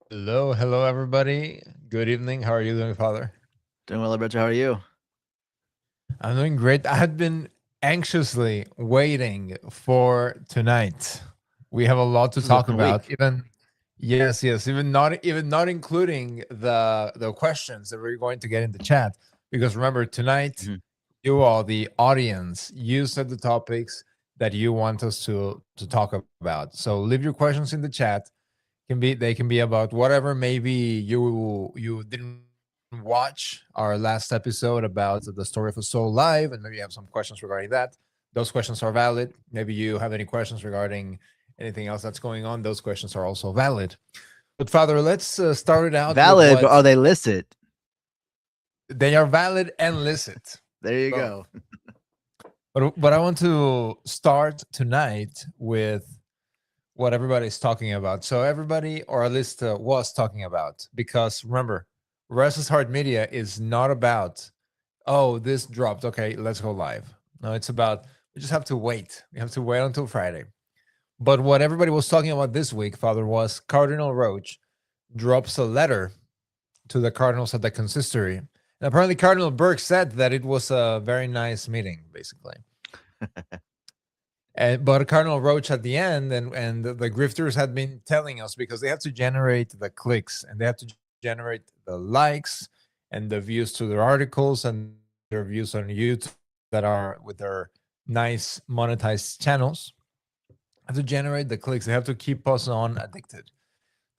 Hello, everybody. Good evening. How are you doing, Father? Doing well, Alberto. How are you? I'm doing great. I had been anxiously waiting for tonight. We have a lot to This is a talk fun about. week. Yes, even not including the questions that we're going to get in the chat. Because remember, tonight, Mhm. you all, the audience, you set the topics that you want us to talk about. So leave your questions in the chat. They can be about whatever. Maybe you didn't watch our last episode about the story of a soul live, and maybe you have some questions regarding that. Those questions are valid. Maybe you have any questions regarding anything else that's going on. Those questions are also valid. But Father, let's start it out with Valid, but what are they licit? they are valid and licit. There you Both. go. But I want to start tonight with what everybody's talking about. So everybody, or at least was talking about, because remember, Restless Heart Media is not about, oh, this dropped. Okay, let's go live. No, it's about we just have to wait. We have to wait until Friday. But what everybody was talking about this week, Father, was Cardinal Roach drops a letter to the cardinals at the consistory. And apparently, Cardinal Burke said that it was a very nice meeting, basically. But Cardinal Roach at the end, and the grifters had been telling us, because they have to generate the clicks and they have to generate the likes and the views to their articles and their views on YouTube that are with their nice monetized channels, have to generate the clicks. They have to keep us on addicted.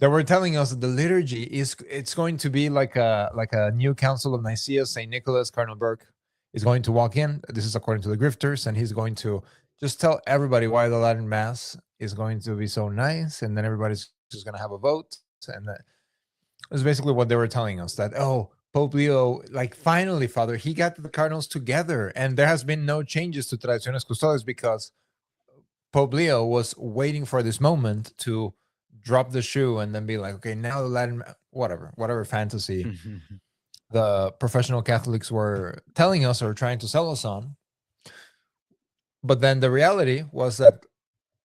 They were telling us that the liturgy it's going to be like a new Council of Nicaea. Saint Nicholas, Cardinal Burke is going to walk in. This is according to the grifters, and he's going to just tell everybody why the Latin Mass is going to be so nice, and then everybody's just going to have a vote. And that's basically what they were telling us, that, oh, Pope Leo, like, finally, Father, he got the cardinals together, and there has been no changes to Traditiones Custodes because Pope Leo was waiting for this moment to drop the shoe and then be like, okay, now the Latin, whatever fantasy the professional Catholics were telling us or trying to sell us on. But then the reality was that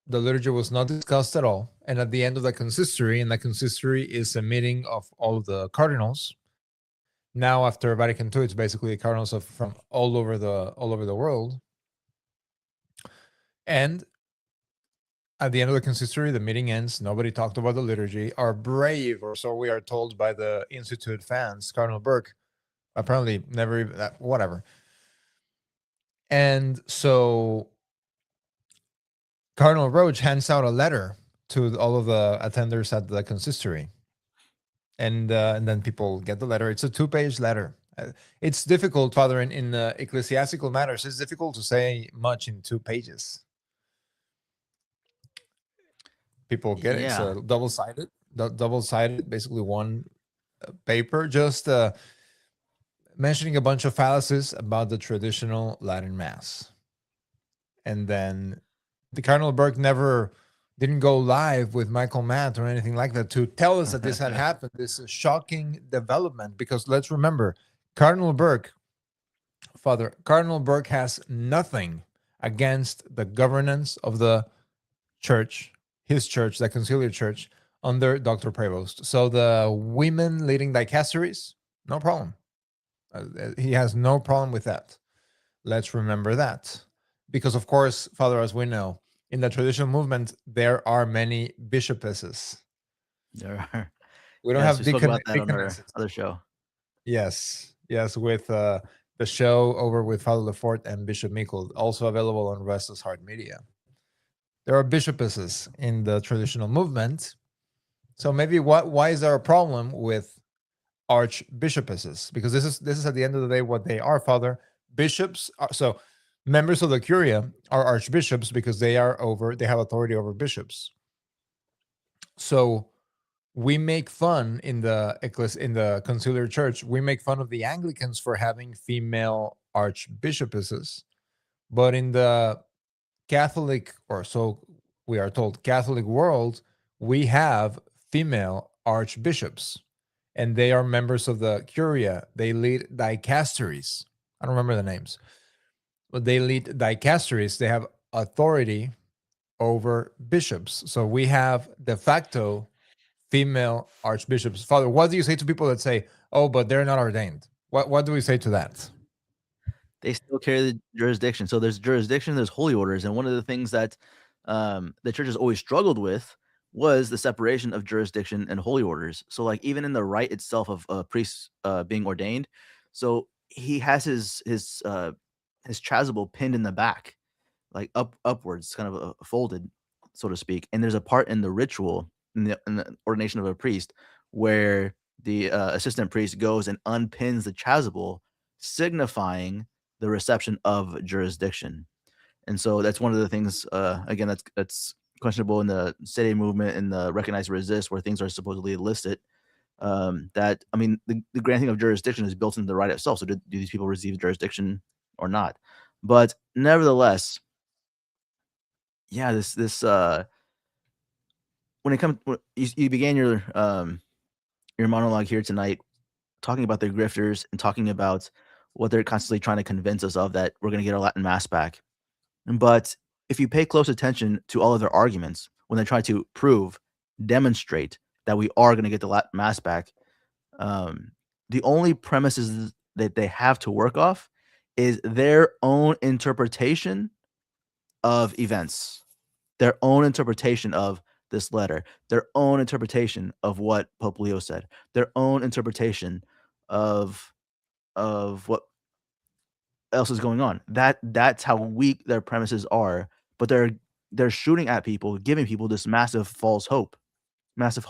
the liturgy was not discussed at all. And at the end of the consistory, and the consistory is a meeting of all of the cardinals. Now, after Vatican II, it's basically cardinals from all over the world. And at the end of the consistory, the meeting ends. Nobody talked about the liturgy. Our brave, or so we are told by the Institute fans, Cardinal Burke, apparently never even whatever. And so Cardinal Roach hands out a letter to all of the attenders at the consistory, and then people get the letter. It's a 2-page letter. It's difficult, Father, in ecclesiastical matters. It's difficult to say much in 2 pages. People get it. It's Yeah. double sided, basically one paper, just mentioning a bunch of fallacies about the traditional Latin Mass. And then the Cardinal Burke never didn't go live with Michael Matt or anything like that to tell us that this had happened. This is shocking development, because let's remember, Cardinal Burke, Father, Cardinal Burke has nothing against the governance of the church, his church, the conciliar church, under Dr. Prevost. So the women leading dicasteries, no problem. He has no problem with that. Let's remember that. Because, of course, Father, as we know, in the traditional movement, there are many bishopesses. There are. We don't Yes, have we spoke about that on our deaconesses. other show. Yes, with the show over with Father Lefort and Bishop Mikkel, also available on Restless Heart Media. There are bishopesses in the traditional movement. So maybe why is there a problem with archbishopesses? Because this is at the end of the day what they are, Father. Bishops are, so members of the curia are archbishops because they have authority over bishops. So we make fun in the conciliar church, we make fun of the Anglicans for having female archbishopesses, but in the Catholic, or so we are told, Catholic world, we have female archbishops, and they are members of the curia. They lead dicasteries. I don't remember the names, but they lead dicasteries. They have authority over bishops. So we have de facto female archbishops. Father, what do you say to people that say, "Oh, but they're not ordained"? What do we say to that? They still carry the jurisdiction. So there's jurisdiction, there's holy orders, and one of the things that the church has always struggled with was the separation of jurisdiction and holy orders. So like even in the rite itself of a priest being ordained, so he has his chasuble pinned in the back, like upwards, kind of folded, so to speak. And there's a part in the ritual in the ordination of a priest where the assistant priest goes and unpins the chasuble, signifying the reception of jurisdiction. And so that's one of the things, again, that's questionable in the Sede movement and the Recognize Resist, where things are supposedly illicit. That, I mean, the granting of jurisdiction is built into the rite itself. So do these people receive jurisdiction or not? But nevertheless, yeah, this when it comes, you began your monologue here tonight talking about the grifters and talking about what they're constantly trying to convince us of, that we're going to get our Latin Mass back. But if you pay close attention to all of their arguments when they try to demonstrate that we are going to get the Latin Mass back, the only premises that they have to work off is their own interpretation of events, their own interpretation of this letter, their own interpretation of what Pope Leo said, their own interpretation of what else is going on. That's how weak their premises are. But they're shooting at people, giving people this massive false hope, but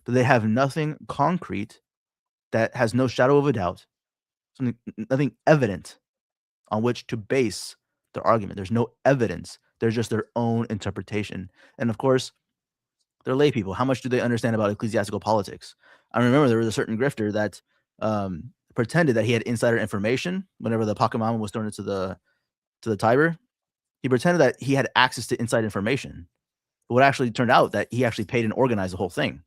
they have nothing concrete, that has no shadow of a doubt, nothing evident on which to base their argument. There's no evidence. There's just their own interpretation. And of course, they're lay people. How much do they understand about ecclesiastical politics? I remember there was a certain grifter that pretended that he had insider information whenever the Pachamama was thrown into the Tiber. He pretended that he had access to inside information. But what actually turned out that he actually paid and organized the whole thing,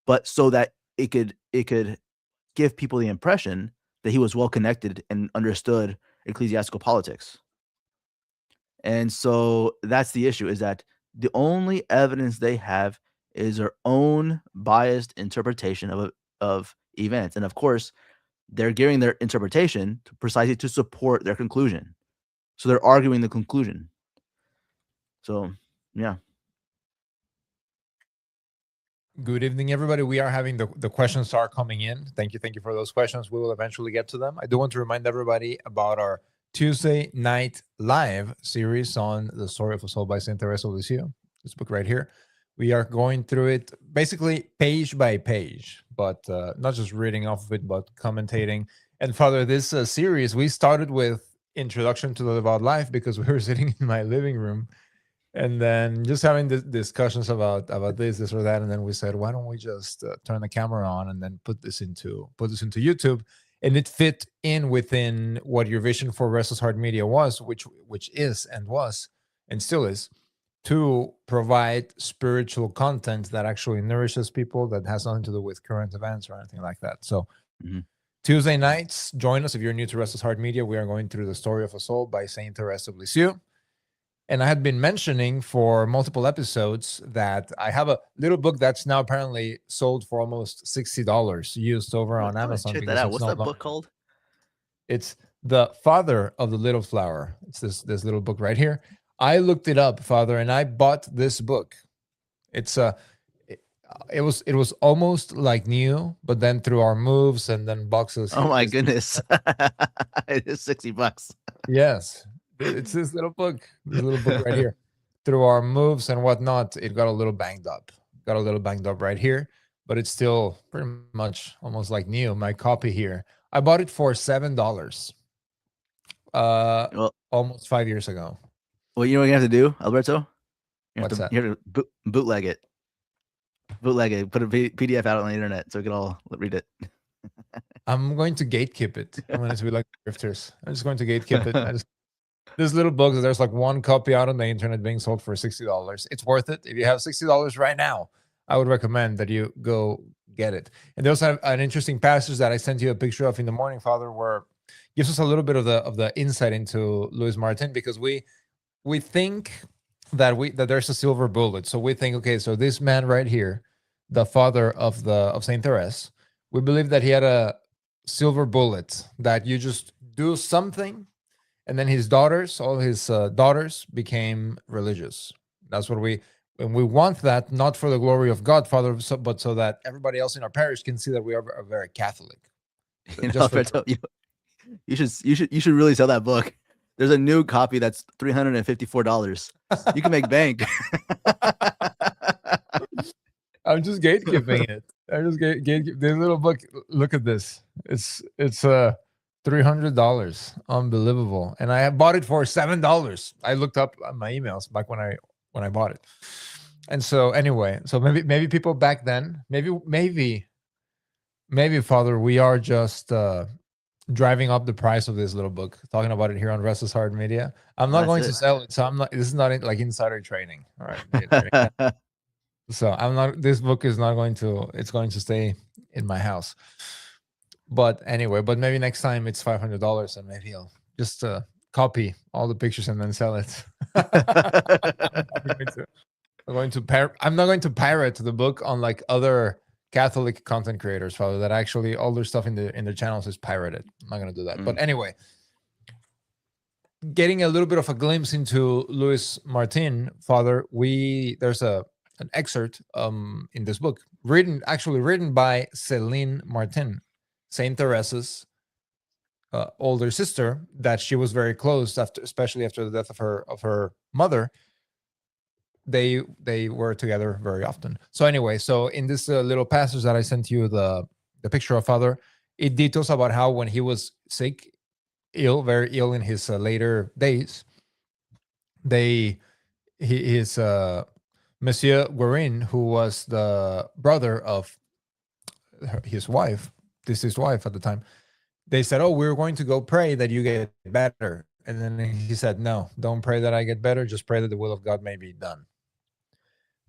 but so that it could give people the impression that he was well connected and understood ecclesiastical politics. And so that's the issue, is that the only evidence they have is their own biased interpretation of events. And of course, they're gearing their interpretation precisely to support their conclusion. So they're arguing the conclusion. So, yeah. Good evening, everybody. We are having the questions are coming in. Thank you for those questions. We will eventually get to them. I do want to remind everybody about our Tuesday night live series on the story of a soul by Saint Teresa of Lisieux. This book right here. We are going through it basically page by page, but not just reading off of it, but commentating. And Father, this series, we started with Introduction to the Devout Life because we were sitting in my living room and then just having discussions about this or that. And then we said, why don't we just turn the camera on and then put this into YouTube? And it fit in within what your vision for Restless Heart Media was, which is and was and still is, to provide spiritual content that actually nourishes people, that has nothing to do with current events or anything like that. So Tuesday nights, join us if you're new to Restless Heart Media. We are going through the story of a soul by Saint Teresa of Lisieux. And I had been mentioning for multiple episodes that I have a little book that's now apparently sold for almost $60 used over on Amazon. Check that out. What's that book called? It's The Father of the Little Flower. It's this little book right here. I looked it up, Father, and I bought this book. It's it was almost like new, but then through our moves and then boxes. Oh my goodness. It is $60. Yes. It's this little book right here. Through our moves and whatnot, it got a little banged up. Right here, but it's still pretty much almost like new. My copy here, I bought it for $7. Almost 5 years ago. Well, you know what you have to do, Alberto? You have What's to bootleg it. Put a PDF out on the internet so we can all read it. I'm going to gatekeep it. I'm going to be like grifters. I'm just going to gatekeep it. This little book, there's like one copy out on the internet being sold for $60. It's worth it. If you have $60 right now, I would recommend that you go get it. And there's an interesting passage that I sent you a picture of in the morning, Father, where gives us a little bit of the insight into Louis Martin, because we think that there's a silver bullet. So we think, okay, so this man right here, the father of Saint Therese. We believe that he had a silver bullet that you just do something, and then his daughters, all his daughters, became religious. That's what and we want that not for the glory of God, Father, but so that everybody else in our parish can see that we are very Catholic. Just for you should really sell that book. There's a new copy that's $354. You can make bank. I'm just gatekeeping it. I just gatekeep this little book. Look at this. It's $300. Unbelievable. And I bought it for $7. I looked up on my emails back when I bought it. And so anyway, so maybe people back then, maybe Father, we are just driving up the price of this little book, talking about it here on Restless Heart Media. I'm not going to sell it, so I'm not. This is not like insider trading. All right. So I'm not. This book is not going to. It's going to stay in my house. But anyway, maybe next time it's $500, and maybe I'll just copy all the pictures and then sell it. I'm not going to pirate the book on like other Catholic content creators, Father, that actually all their stuff in their channels is pirated. I'm not going to do that. But anyway, getting a little bit of a glimpse into Louis Martin, Father, there's an excerpt in this book written by Celine Martin, Saint Therese's older sister, that she was very close especially after the death of her mother. They were together very often. So anyway, so in this little passage that I sent you the picture of, Father, it details about how when he was sick, very ill in his later days, his Monsieur Guerin, who was the brother of his wife, deceased wife at the time, they said, "Oh, we're going to go pray that you get better." And then he said, "No, don't pray that I get better. Just pray that the will of God may be done."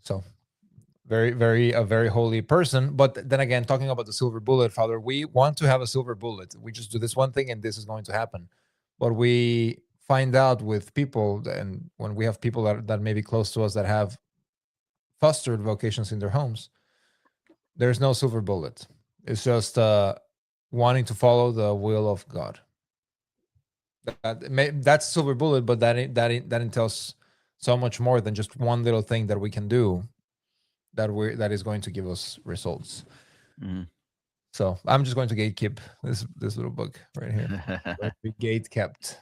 So a very holy person. But then again, talking about the silver bullet, Father, we want to have a silver bullet. We just do this one thing and this is going to happen. But we find out with people, and when we have people that may be close to us that have fostered vocations in their homes, there's no silver bullet. It's just wanting to follow the will of God. That's silver bullet, but that entails so much more than just one little thing that we can do that is going to give us results. So I'm just going to gatekeep this little book right here. We gate kept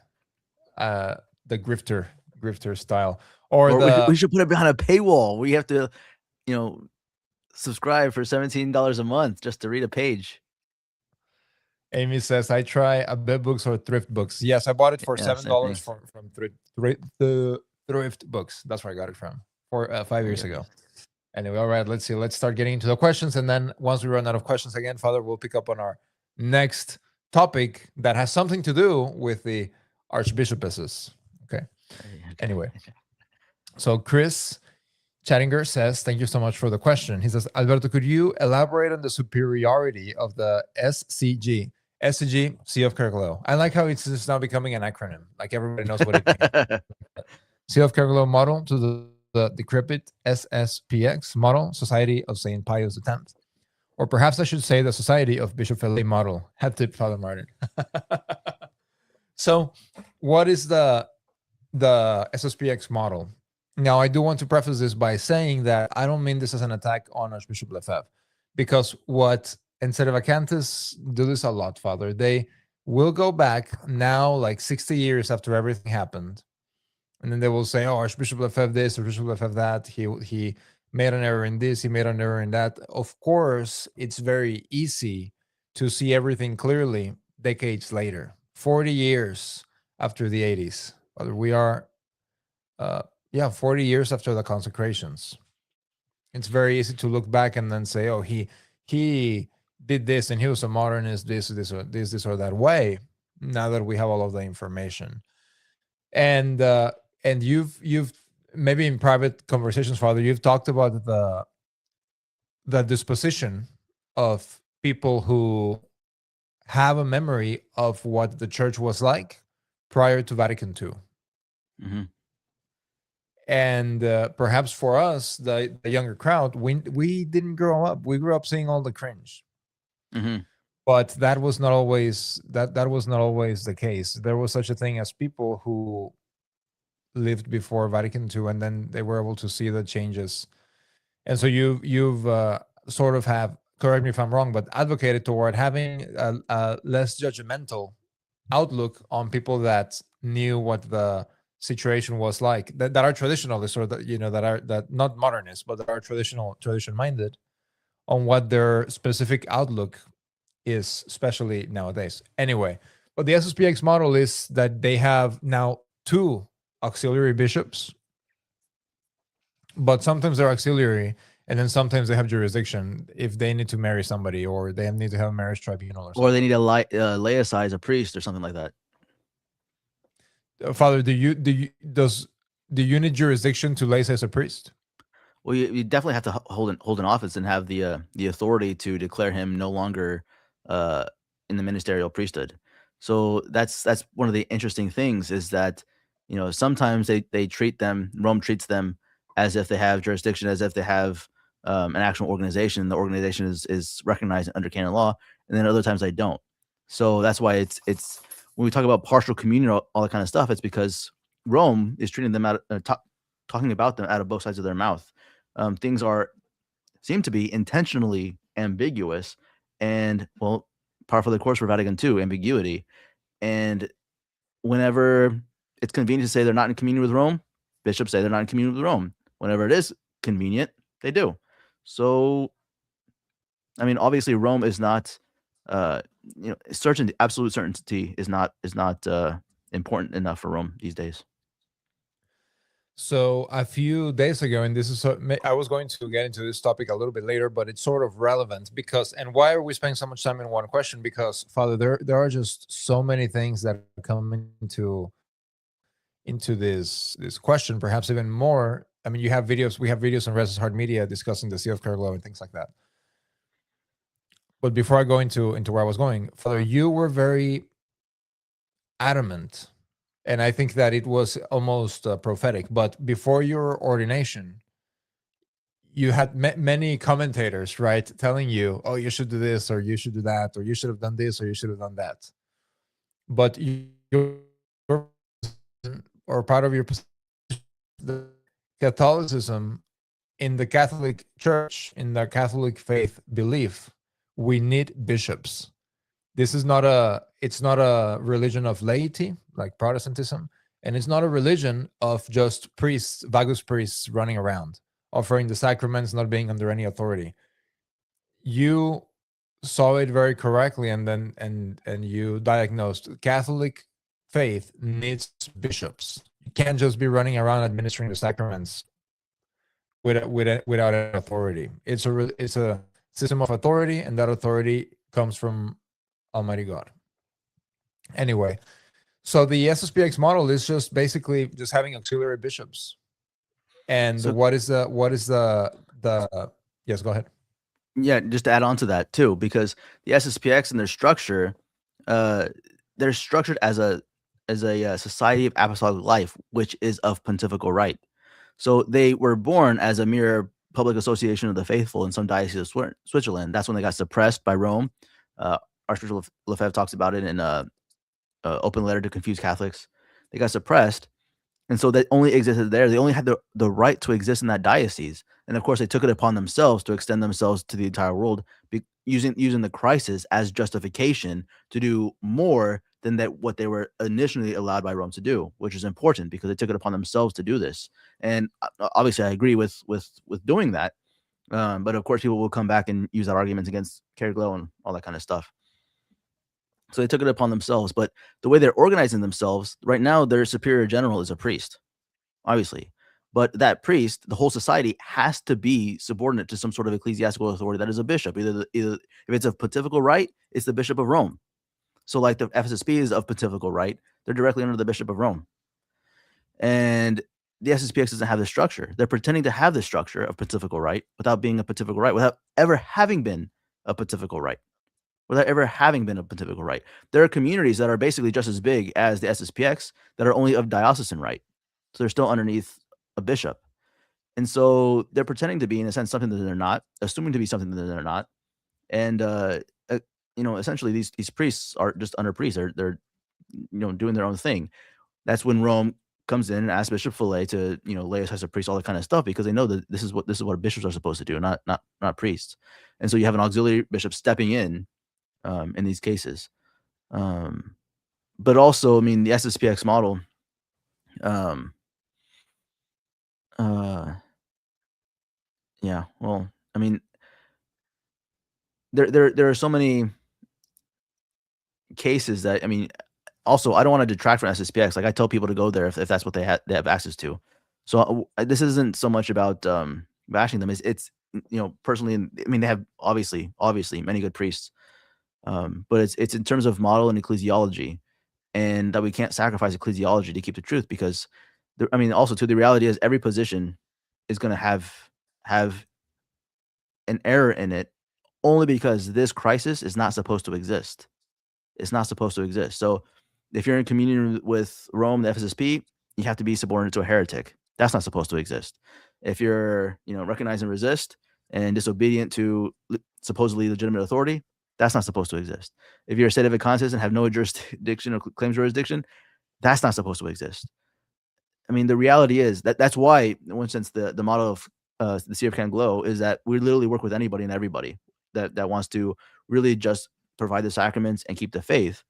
the grifter style, or we should put it behind a paywall. We have to, subscribe for $17 a month just to read a page. Amy says, "I try a bed books or thrift books." Yes, I bought it for $7 from thrift books. That's where I got it from 5 years ago. Anyway, all right, let's see. Let's start getting into the questions. And then once we run out of questions again, Father, we'll pick up on our next topic that has something to do with the archbishopesses. Okay. Anyway, so Chris Chattinger says, "Thank you so much for the question." He says, "Alberto, could you elaborate on the superiority of the SCG? SCG, See of Caer-Glow." I like how it's just now becoming an acronym. Like everybody knows what it means. See of Caer-Glow model to the decrepit SSPX model, Society of St. Pius X. Or perhaps I should say the Society of Bishop Felipe model. Head tip, Father Martin. So what is the SSPX model? Now, I do want to preface this by saying that I don't mean this as an attack on Archbishop Lefebvre, because what Sedevacantists do this a lot, Father. They will go back now like 60 years after everything happened, and then they will say, "Oh, Archbishop Lefebvre this, Archbishop Lefebvre that. He made an error in this, he made an error in that." Of course, it's very easy to see everything clearly decades later, 40 years after the 80s. We are 40 years after the consecrations. It's very easy to look back and then say, "Oh, he did this and he was a modernist, this or that way." Now that we have all of the information, and you've maybe in private conversations, Father, you've talked about the disposition of people who have a memory of what the church was like prior to Vatican II. And perhaps for us, the younger crowd, we didn't grow up. We grew up seeing all the cringe, Hmm. but that was not always the case. There was such a thing as people who lived before Vatican II, and then they were able to see the changes. And so you've sort of have, correct me if I'm wrong, but advocated toward having a less judgmental outlook on people that knew what the situation was like, that are traditionalists, or that, that are, that not modernists, but that are tradition minded on what their specific outlook is, especially nowadays. Anyway, but the SSPX model is that they have now two auxiliary bishops, but sometimes they're auxiliary, and then sometimes they have jurisdiction if they need to marry somebody, or they need to have a marriage tribunal or something. Or they need to laicize a priest or something like that. Father, do you need jurisdiction to lace as a priest? Well, you definitely have to hold an office and have the authority to declare him no longer in the ministerial priesthood. So that's one of the interesting things, is that sometimes they treat them, Rome treats them as if they have jurisdiction, as if they have an actual organization. The organization is recognized under canon law, and then other times they don't. So that's why it's when we talk about partial communion, all that kind of stuff, it's because Rome is treating them talking about them out of both sides of their mouth. Things seem to be intentionally ambiguous, and par for the course for Vatican II, ambiguity. And whenever it's convenient to say they're not in communion with Rome, bishops say they're not in communion with Rome. Whenever it is convenient, they do. So, I mean, obviously, Rome is not, certainty, absolute certainty is not important enough for Rome these days. So a few days ago, and this is, I was going to get into this topic a little bit later, but it's sort of relevant because, and why are we spending so much time in one question? Because, Father, there are just so many things that come into this question, perhaps even more. I mean, we have videos on Restless Heart Media discussing the See of Caer-Glow and things like that. But before I go into where I was going, Father, you were very adamant, and I think that it was almost prophetic. But before your ordination, you had many commentators, right, telling you, "Oh, you should do this, or you should do that, or you should have done this, or you should have done that." But or part of your the Catholicism, in the Catholic Church, in the Catholic faith belief, we need bishops. This is not it's not a religion of laity like Protestantism, and it's not a religion of just priests, vagus priests running around offering the sacraments, not being under any authority. You saw it very correctly, and then and you diagnosed Catholic faith needs bishops. You can't just be running around administering the sacraments without authority. It's a system of authority, and that authority comes from Almighty God. Anyway, so the SSPX model is just basically just having auxiliary bishops. And So, what is the yes, go ahead. yeah, just to add on to that too, because the SSPX and their structure, they're structured as a society of apostolic life, which is of pontifical right. So they were born as a mere public association of the faithful in some diocese of Switzerland. That's when they got suppressed by Rome. Archbishop Lefebvre talks about it in Open Letter to Confused Catholics. They got suppressed, and so they only existed there. They only had the right to exist in that diocese. And of course, they took it upon themselves to extend themselves to the entire world, using the crisis as justification to do more than what they were initially allowed by Rome to do, which is important because they took it upon themselves to do this. And obviously, I agree with doing that. But of course, people will come back and use that argument against Caer-Glow and all that kind of stuff. So they took it upon themselves. But the way they're organizing themselves right now, their superior general is a priest, obviously. But that priest, the whole society, has to be subordinate to some sort of ecclesiastical authority that is a bishop. Either if it's of pontifical right, it's the Bishop of Rome. So like the FSSP is of pontifical right, they're directly under the Bishop of Rome. And the SSPX doesn't have the structure. They're pretending to have the structure of pontifical right without being a pontifical right, without ever having been a pontifical right. Without ever having been a pontifical right. There are communities that are basically just as big as the SSPX that are only of diocesan right. So they're still underneath a bishop. And so they're pretending to be, in a sense, something that they're not, assuming to be something that they're not. And essentially these priests are just under priests. They're doing their own thing. That's when Rome comes in and asks Bishop Fillet to lay aside a priest, all that kind of stuff, because they know that this is what bishops are supposed to do, not priests. And so you have an auxiliary bishop stepping in these cases. But also, I mean, the SSPX model. Yeah. Well, I mean, there are so many cases that, I mean, also, I don't want to detract from SSPX. Like, I tell people to go there if that's what they have access to. So this isn't so much about bashing them. It's personally, I mean, they have obviously many good priests, but it's in terms of model and ecclesiology, and that we can't sacrifice ecclesiology to keep the truth, because I mean, also too, the reality is every position is going to have an error in it, only because this crisis is not supposed to exist. It's not supposed to exist. So if you're in communion with Rome, the FSSP, you have to be subordinate to a heretic. That's not supposed to exist. If you're, recognize and resist and disobedient to supposedly legitimate authority, that's not supposed to exist. If you're a state of a conscience and have no jurisdiction or claims jurisdiction, that's not supposed to exist. I mean, the reality is that's why, in one sense, the model of the Caer of Caer-Glow is that we literally work with anybody and everybody that wants to really just provide the sacraments and keep the faith,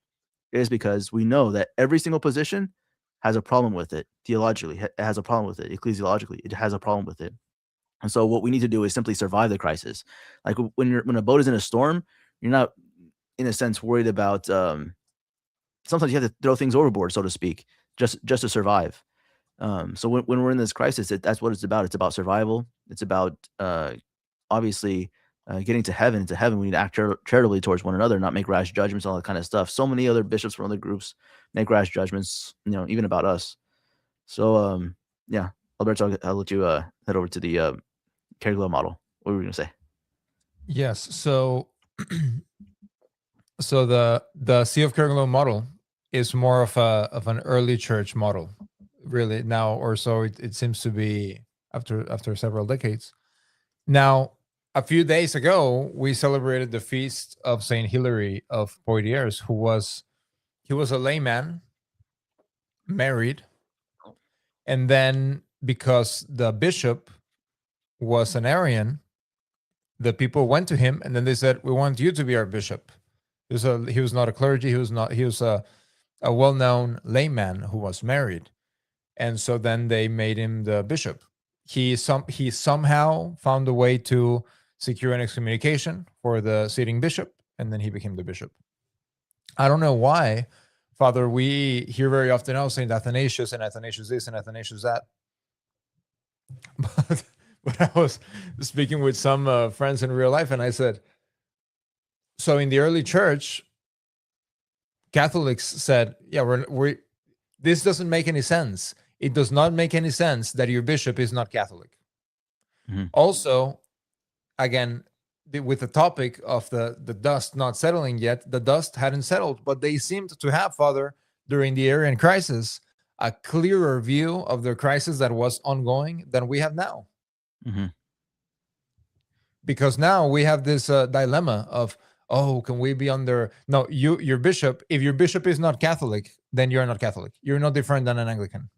is because we know that every single position has a problem with it. Theologically, it has a problem with it. Ecclesiologically, it has a problem with it. And so what we need to do is simply survive the crisis. Like when a boat is in a storm, you're not, in a sense, worried about. Sometimes you have to throw things overboard, so to speak, just to survive. So when we're in this crisis, that's what it's about. It's about survival. It's about obviously getting to heaven. To heaven, we need to act charitably towards one another, not make rash judgments, all that kind of stuff. So many other bishops from other groups make rash judgments, even about us. So yeah, Alberto, I'll let you head over to the Caer-Glow model. What were we going to say? Yes. So so the Sea of Caer-Glow model is more of an early church model, really, now, or so it seems to be after several decades. Now, a few days ago, we celebrated the feast of Saint Hilary of Poitiers, he was a layman, married, and then because the bishop was an Arian, the people went to him and then they said, "We want you to be our bishop." He was not a clergy. He was a well-known layman who was married, and so then they made him the bishop. He somehow found a way to secure an excommunication for the sitting bishop, and then he became the bishop. I don't know why, Father. We hear very often, "Oh, Saint Athanasius and Athanasius this and Athanasius that," but I was speaking with some friends in real life, and I said, so in the early church, Catholics said, "Yeah, we this doesn't make any sense. It does not make any sense that your bishop is not Catholic." Mm-hmm. Also, again, with the topic of the dust not settling yet, the dust hadn't settled, but they seemed to have, Father, during the Arian crisis, a clearer view of the crisis that was ongoing than we have now. Mm-hmm. Because now we have this dilemma of, oh, can we be under? No, your bishop. If your bishop is not Catholic, then you're not Catholic. You're no different than an Anglican.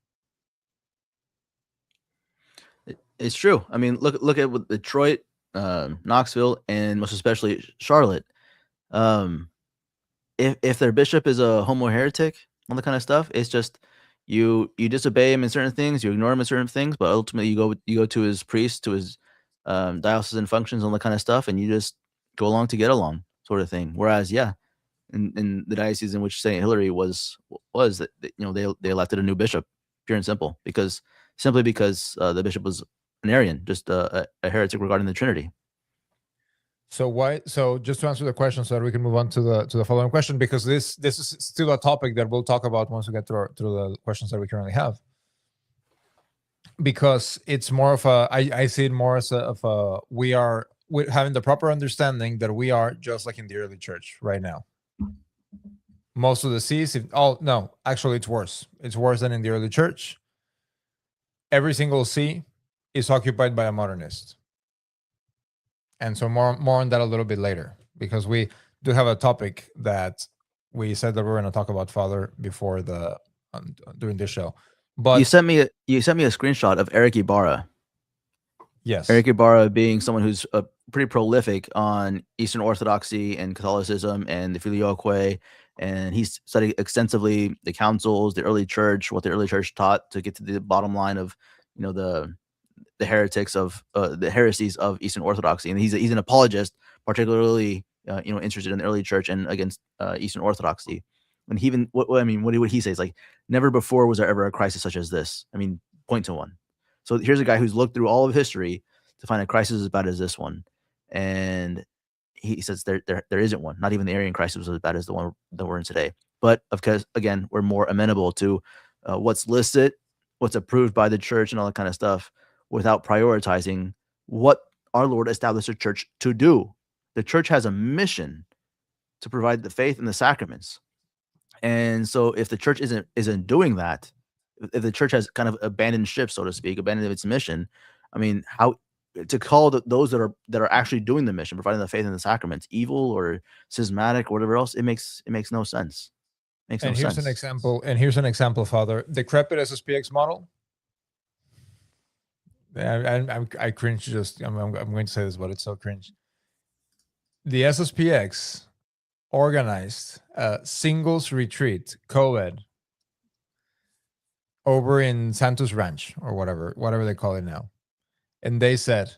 It's true. I mean, look at what Detroit, Knoxville, and most especially Charlotte. If their bishop is a homo heretic, all that kind of stuff, it's just you disobey him in certain things, you ignore him in certain things, but ultimately you go to his priest, to his diocesan functions, all that kind of stuff, and you just go along to get along, sort of thing. Whereas, yeah, in the diocese in which Saint Hilary was that they elected a new bishop, pure and simple, simply because the bishop was an Arian, just a heretic regarding the Trinity. So why? So just to answer the question, so that we can move on to the following question, because this is still a topic that we'll talk about once we get through the questions that we currently have. Because it's more of I see it more as we're having the proper understanding that we are just like in the early church right now. Most of the sees, no, actually it's worse. It's worse than in the early church. every single see is occupied by a modernist. And so more on that a little bit later, because we do have a topic that we said that we are going to talk about, Father, before the during this show. But you sent me a screenshot of Eric Ibarra. Yes, Eric Ibarra being someone who's pretty prolific on Eastern Orthodoxy and Catholicism and the Filioque, and he's studied extensively the councils, the early church, what the early church taught to get to the bottom line of, the heretics of the heresies of Eastern Orthodoxy, and he's an apologist, particularly interested in the early church and against Eastern Orthodoxy. And he even what would he say? It's like, never before was there ever a crisis such as this. I mean, point to one. So here's a guy who's looked through all of history to find a crisis as bad as this one, and he says there isn't one. Not even the Arian crisis was as bad as the one that we're in today. But of course, again, we're more amenable to what's listed, what's approved by the church, and all that kind of stuff, without prioritizing what our Lord established the church to do. The church has a mission to provide the faith and the sacraments. And so if the church isn't doing that, if the church has kind of abandoned ship, so to speak, abandoned its mission, I mean, how to call those that are actually doing the mission, providing the faith and the sacraments, evil or schismatic or whatever else, it makes no sense. And here's an example, Father. Decrepit SSPX model. I cringe. I'm going to say this, but it's so cringe. The SSPX organized a singles retreat, co-ed, over in Santos Ranch or whatever they call it now, and they said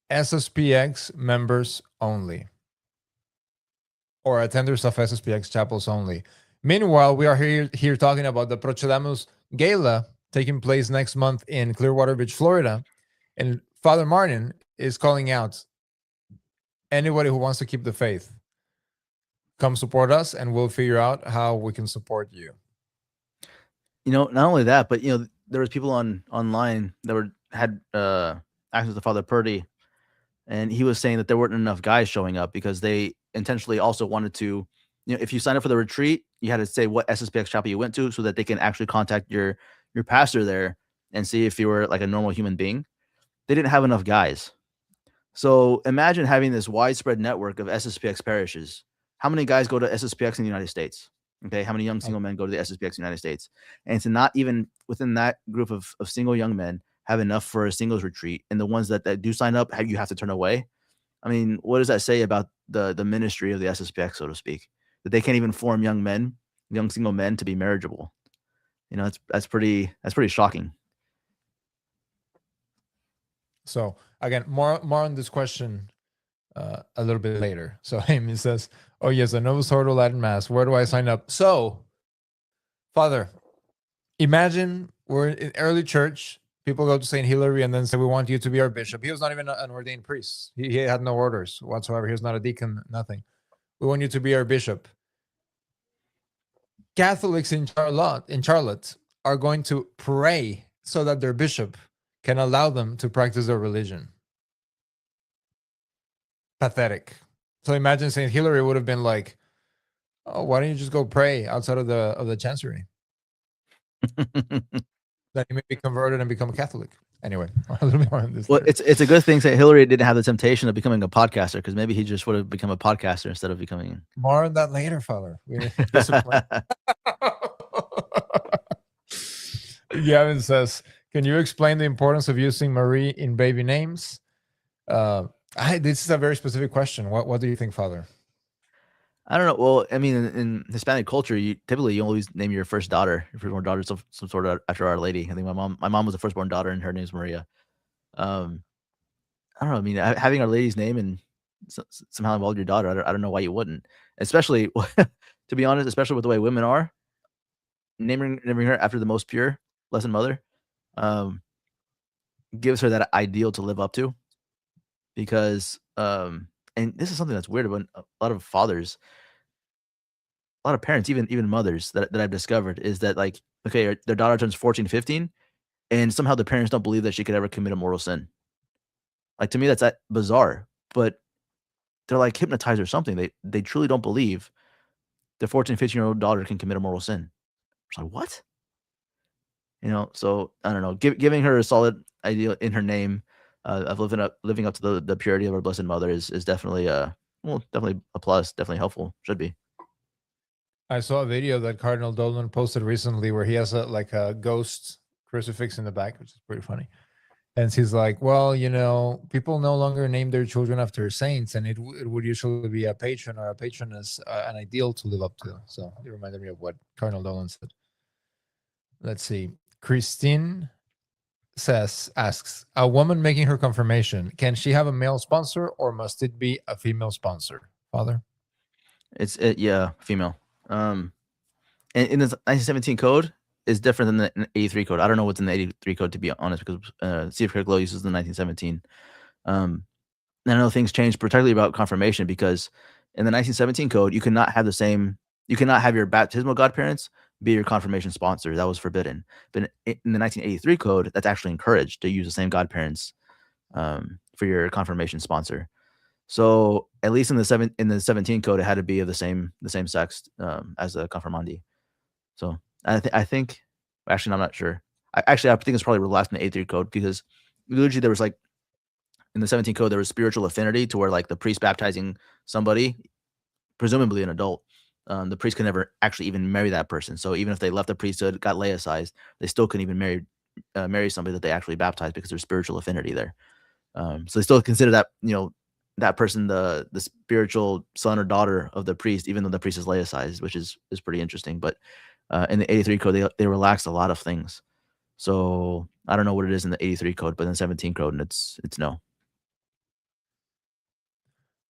SSPX members only, or attenders of SSPX chapels only. Meanwhile, we are here talking about the Procedamus Gala taking place next month in Clearwater Beach, Florida, and Father Martin is calling out anybody who wants to keep the faith, come support us, and we'll figure out how we can support you. Not only that, but there was people online that had access to Father Purdy, and he was saying that there weren't enough guys showing up because they intentionally also wanted to, if you sign up for the retreat, you had to say what SSPX chapel you went to so that they can actually contact your pastor there and see if you were like a normal human being. They didn't have enough guys. So imagine having this widespread network of SSPX parishes. How many guys go to SSPX in the United States? Okay, how many young single men go to the SSPX in the United States? And to not even within that group of single young men have enough for a singles retreat, and the ones that do sign up, you have to turn away. I mean, what does that say about the ministry of the SSPX, so to speak? That they can't even form young single men to be marriageable. That's pretty shocking. So again, more on this question a little bit later. So Amy says, "Oh yes, a Novus Ordo Latin Mass. Where do I sign up?" So, Father, imagine we're in early church. People go to St. Hilary and then say, "We want you to be our bishop." He was not even an ordained priest. He had no orders whatsoever. He was not a deacon, nothing. "We want you to be our bishop." Catholics in Charlotte are going to pray so that their bishop can allow them to practice their religion. Pathetic. So imagine St. Hilary would have been like, "Oh, why don't you just go pray outside of the chancery?" That you may be converted and become a Catholic. Anyway, a little bit more on this. Well, it's a good thing that Hillary didn't have the temptation of becoming a podcaster, because maybe he just would have become a podcaster instead of becoming. More on that later, Father. Gavin says, "Can you explain the importance of using Marie in baby names?" This is a very specific question. What do you think, Father? I don't know. Well, I mean, in Hispanic culture, you always name your first daughter, your firstborn daughter, some sort of after Our Lady. I think my mom was the firstborn daughter, and her name's Maria. I don't know. I mean, having Our Lady's name and somehow involve your daughter, I don't know why you wouldn't. Especially, to be honest, especially with the way women are, naming her after the most pure Blessed Mother, gives her that ideal to live up to. Because, and this is something that's weird about a lot of fathers, a lot of parents, even mothers that I've discovered, is that, like, okay, their daughter turns 14, 15, and somehow the parents don't believe that she could ever commit a mortal sin. Like, to me, that's bizarre, but they're like hypnotized or something. They truly don't believe their 14, 15-year-old daughter can commit a mortal sin. It's like, what? So I don't know, giving her a solid ideal in her name of living up to the purity of our Blessed Mother is definitely definitely a plus, definitely helpful, should be. I saw a video that Cardinal Dolan posted recently where he has a ghost crucifix in the back, which is pretty funny. And he's like, well, people no longer name their children after saints, and it would usually be a patron or a patroness, an ideal to live up to. So it reminded me of what Cardinal Dolan said. Let's see. Christine asks, a woman making her confirmation, can she have a male sponsor or must it be a female sponsor? Father? Yeah, female. In the 1917 code is different than the 83 code. I don't know what's in the 83 code, to be honest, because see if Caer-Glow uses the 1917. I know things changed, particularly about confirmation, because in the 1917 code, you cannot have your baptismal godparents be your confirmation sponsor. That was forbidden. But in the 1983 code, that's actually encouraged to use the same godparents for your confirmation sponsor. So at least in the 17 code, it had to be of the same sex as the confirmandi. So I think, actually, no, I'm not sure. I think it's probably relaxed in the 83 code, because usually there was in the 17 code, there was spiritual affinity to where the priest baptizing somebody, presumably an adult, the priest could never actually even marry that person. So even if they left the priesthood, got laicized, they still couldn't even marry somebody that they actually baptized, because there's spiritual affinity there. So they still consider that, that person the spiritual son or daughter of the priest, even though the priest is laicized, which is pretty interesting. But in the 83 code, they relaxed a lot of things. So I don't know what it is in the 83 code, but in the 17 code, and it's no.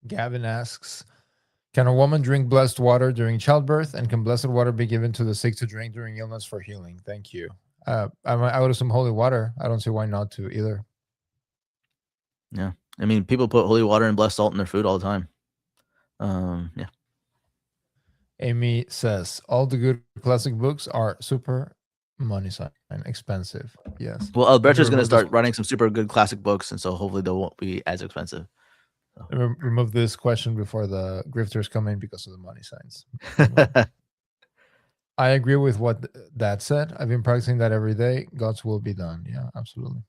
Gavin asks, can a woman drink blessed water during childbirth, and can blessed water be given to the sick to drink during illness for healing? Thank you. I would assume holy water. I don't see why not to either. Yeah. I mean, people put holy water and blessed salt in their food all the time. Yeah. Amy says, all the good classic books are super money sign expensive. Yes. Well, Alberto's going to start writing some super good classic books, and so hopefully they won't be as expensive. So. Remove this question before the grifters come in because of the money signs. I agree with what that said. I've been practicing that every day. God's will be done. Yeah, absolutely.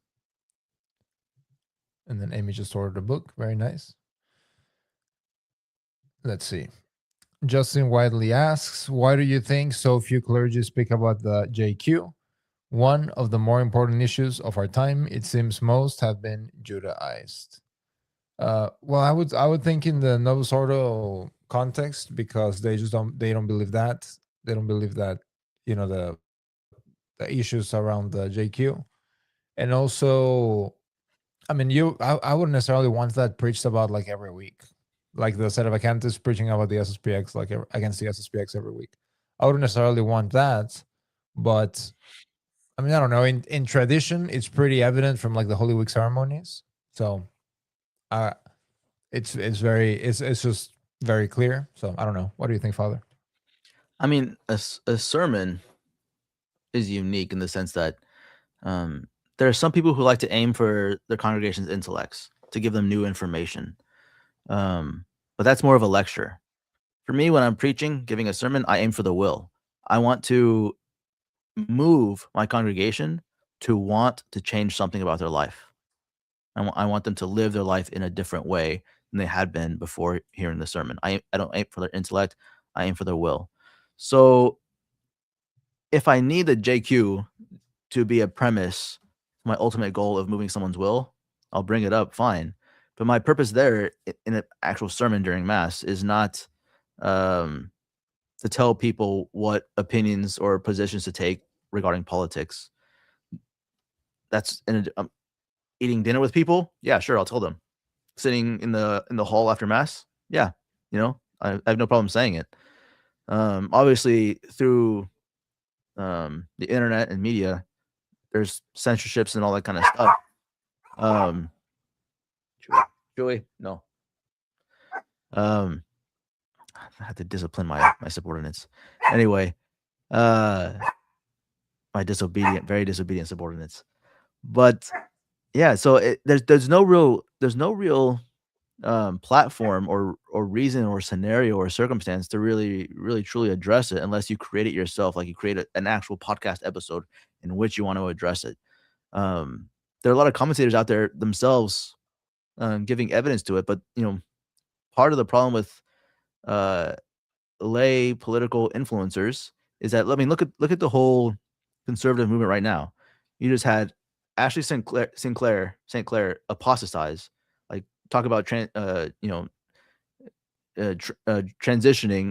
And then Amy just ordered a book. Very nice. Let's see. Justin Widely asks, why do you think so few clergy speak about the JQ? One of the more important issues of our time. It seems most have been Judaized. Well, I would think in the Novus Ordo context, because they don't believe that. They don't believe that, the issues around the JQ. And also, I mean, I wouldn't necessarily want that preached about every week. Like the Sedevacantists preaching about the SSPX, against the SSPX every week. I wouldn't necessarily want that, but I mean, I don't know. In tradition, it's pretty evident from the Holy Week ceremonies. So, it's just very clear. So I don't know. What do you think, Father? I mean, a sermon is unique in the sense that there are some people who like to aim for their congregation's intellects, to give them new information. But that's more of a lecture. For me, when I'm preaching, giving a sermon, I aim for the will. I want to move my congregation to want to change something about their life. I want them to live their life in a different way than they had been before hearing the sermon. I don't aim for their intellect. I aim for their will. So if I need the JQ to be a premise, my ultimate goal of moving someone's will, I'll bring it up, fine. But my purpose there in an actual sermon during Mass is not to tell people what opinions or positions to take regarding politics. That's eating dinner with people. Yeah, sure, I'll tell them. Sitting in the hall after Mass. Yeah, I have no problem saying it. Obviously, through the internet and media, there's censorships and all that kind of stuff. Joey, no. I have to discipline my subordinates. Anyway, my very disobedient subordinates. But yeah, so there's no real platform or reason or scenario or circumstance to really truly address it unless you create it yourself, like you create an actual podcast episode in which you want to address it. There are a lot of commentators out there themselves giving evidence to it, but part of the problem with uh, lay political influencers is that, I mean, look at the whole conservative movement right now. You just had Ashley St. Clair apostatize, like talk about transitioning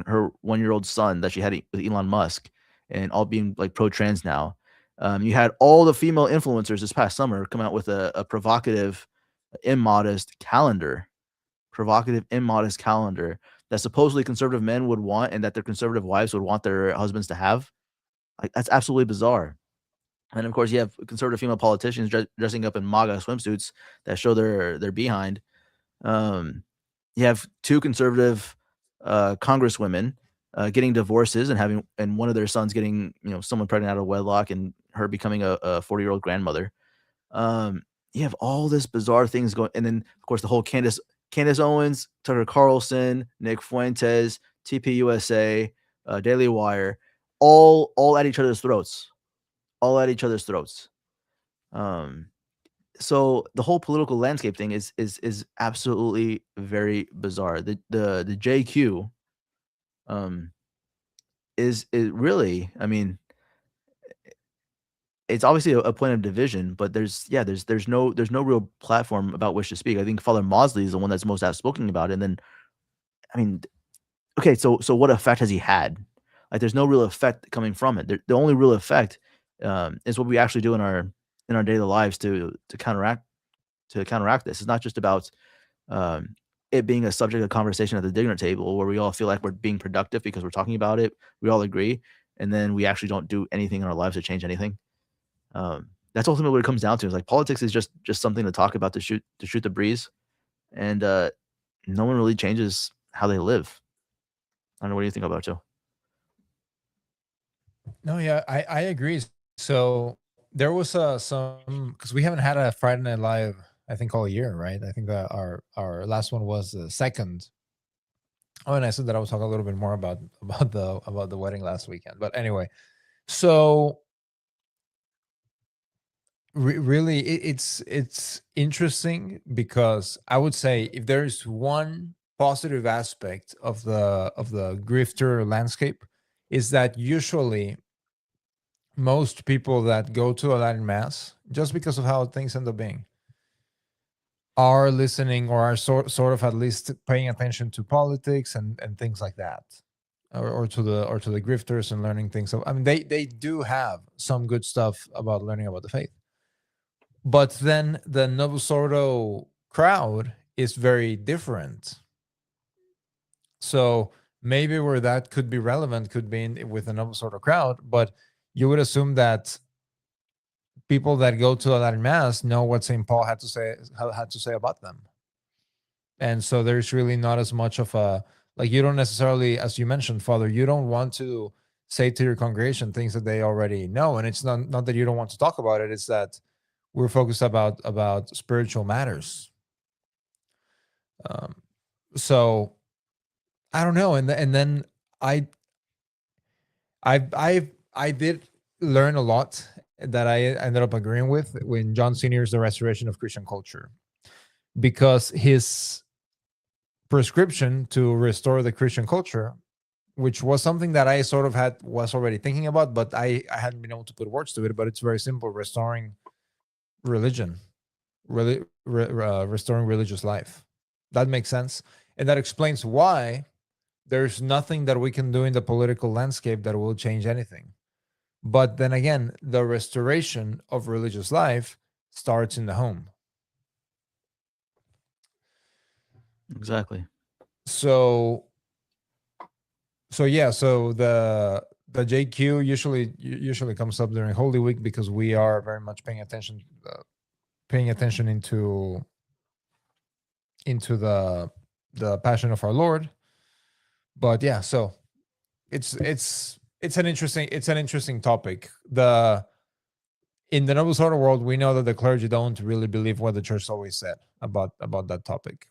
her 1-year-old son that she had with Elon Musk, and all being like pro-trans now. You had all the female influencers this past summer come out with a provocative, immodest calendar that supposedly conservative men would want and that their conservative wives would want their husbands to have. Like, that's absolutely bizarre. And of course, you have conservative female politicians dressing up in MAGA swimsuits that show their behind. Um, you have 2 conservative congresswomen getting divorces and one of their sons getting someone pregnant out of wedlock and her becoming a 40-year-old grandmother. You have all this bizarre things going, and then of course the whole Candace Owens, Tucker Carlson, Nick Fuentes, TPUSA, Daily Wire, all at each other's throats. So the whole political landscape thing is absolutely very bizarre. The JQ is really, I mean, it's obviously a point of division, but there's no real platform about which to speak. I think Father Mosley is the one that's most outspoken about it. And then, I mean, okay, so what effect has he had? Like, there's no real effect coming from it. The only real effect is what we actually do in our daily lives to counteract this. It's not just about it being a subject of conversation at the dinner table where we all feel like we're being productive because we're talking about it. We all agree, and then we actually don't do anything in our lives to change anything. That's ultimately what it comes down to. Is like politics is just something to talk about to shoot the breeze, and no one really changes how they live. I don't know, what do you think about it, Joe? No, yeah, I agree. So there was some, because we haven't had a Friday Night Live, I think, all year, right? I think that our last one was the second. Oh, and I said that I was talking a little bit more about the wedding last weekend. But anyway, so really, it's interesting because I would say if there's one positive aspect of the grifter landscape, is that usually most people that go to a Latin mass, just because of how things end up being, are listening or are sort of at least paying attention to politics and things like that, or to the grifters and learning things. So I mean, they do have some good stuff about learning about the faith, but then the Novus Ordo crowd is very different. So maybe where that could be relevant could be with a Novus Ordo crowd, but you would assume that people that go to a Latin mass know what St. Paul had to say about them. And so there's really not as much of a, like, you don't necessarily, as you mentioned, Father, you don't want to say to your congregation things that they already know. And it's not that you don't want to talk about it, it's that we're focused about spiritual matters. So I don't know. And then I did learn a lot that I ended up agreeing with when John Senior's The Restoration of Christian Culture, because his prescription to restore the Christian culture, which was something that I sort of was already thinking about, but I hadn't been able to put words to it. But it's very simple: restoring religion, really restoring religious life. That makes sense, and that explains why there's nothing that we can do in the political landscape that will change anything. But then again, the restoration of religious life starts in the home. Exactly. So yeah, so the JQ usually comes up during Holy Week because we are very much paying attention into the Passion of our Lord. But yeah, so it's an interesting topic. In the Novus Ordo world, we know that the clergy don't really believe what the church always said about that topic.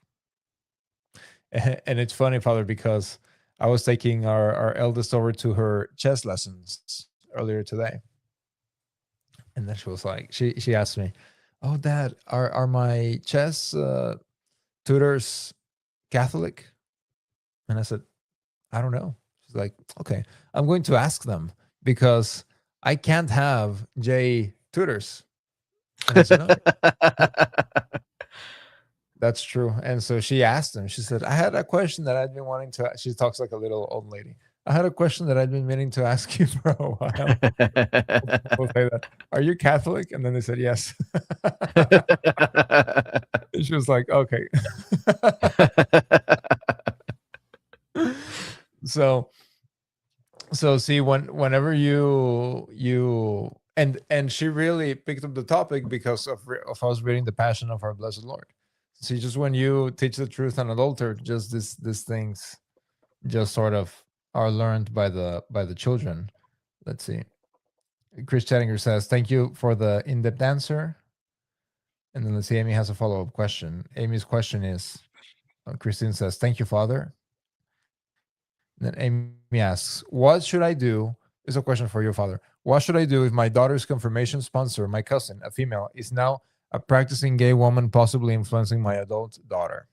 And it's funny, Father, because I was taking our eldest over to her chess lessons earlier today. And then she was like, she asked me, "Oh, Dad, are my chess tutors Catholic?" And I said, "I don't know." She's like, "Okay, I'm going to ask them because I can't have J tutors." And I said, "No, that's true." And so she asked them. She said, "I had a question that I'd been wanting to." She talks like a little old lady. "I had a question that I'd been meaning to ask you for a while." People say that. "Are you Catholic?" And then they said yes. And she was like, "Okay." So see, whenever and she really picked up the topic because of us reading the Passion of our Blessed Lord. See, just when you teach the truth on an altar, just these things just sort of are learned by the children. Let's see. Chris Chattinger says, "Thank you for the in-depth answer." And then let's see, Amy has a follow-up question. Amy's question is, Christine says, "Thank you, Father." And then Amy asks, "What should I do?" Is a question for you, Father. "What should I do if my daughter's confirmation sponsor, my cousin, a female, is now a practicing gay woman, possibly influencing my adult daughter?"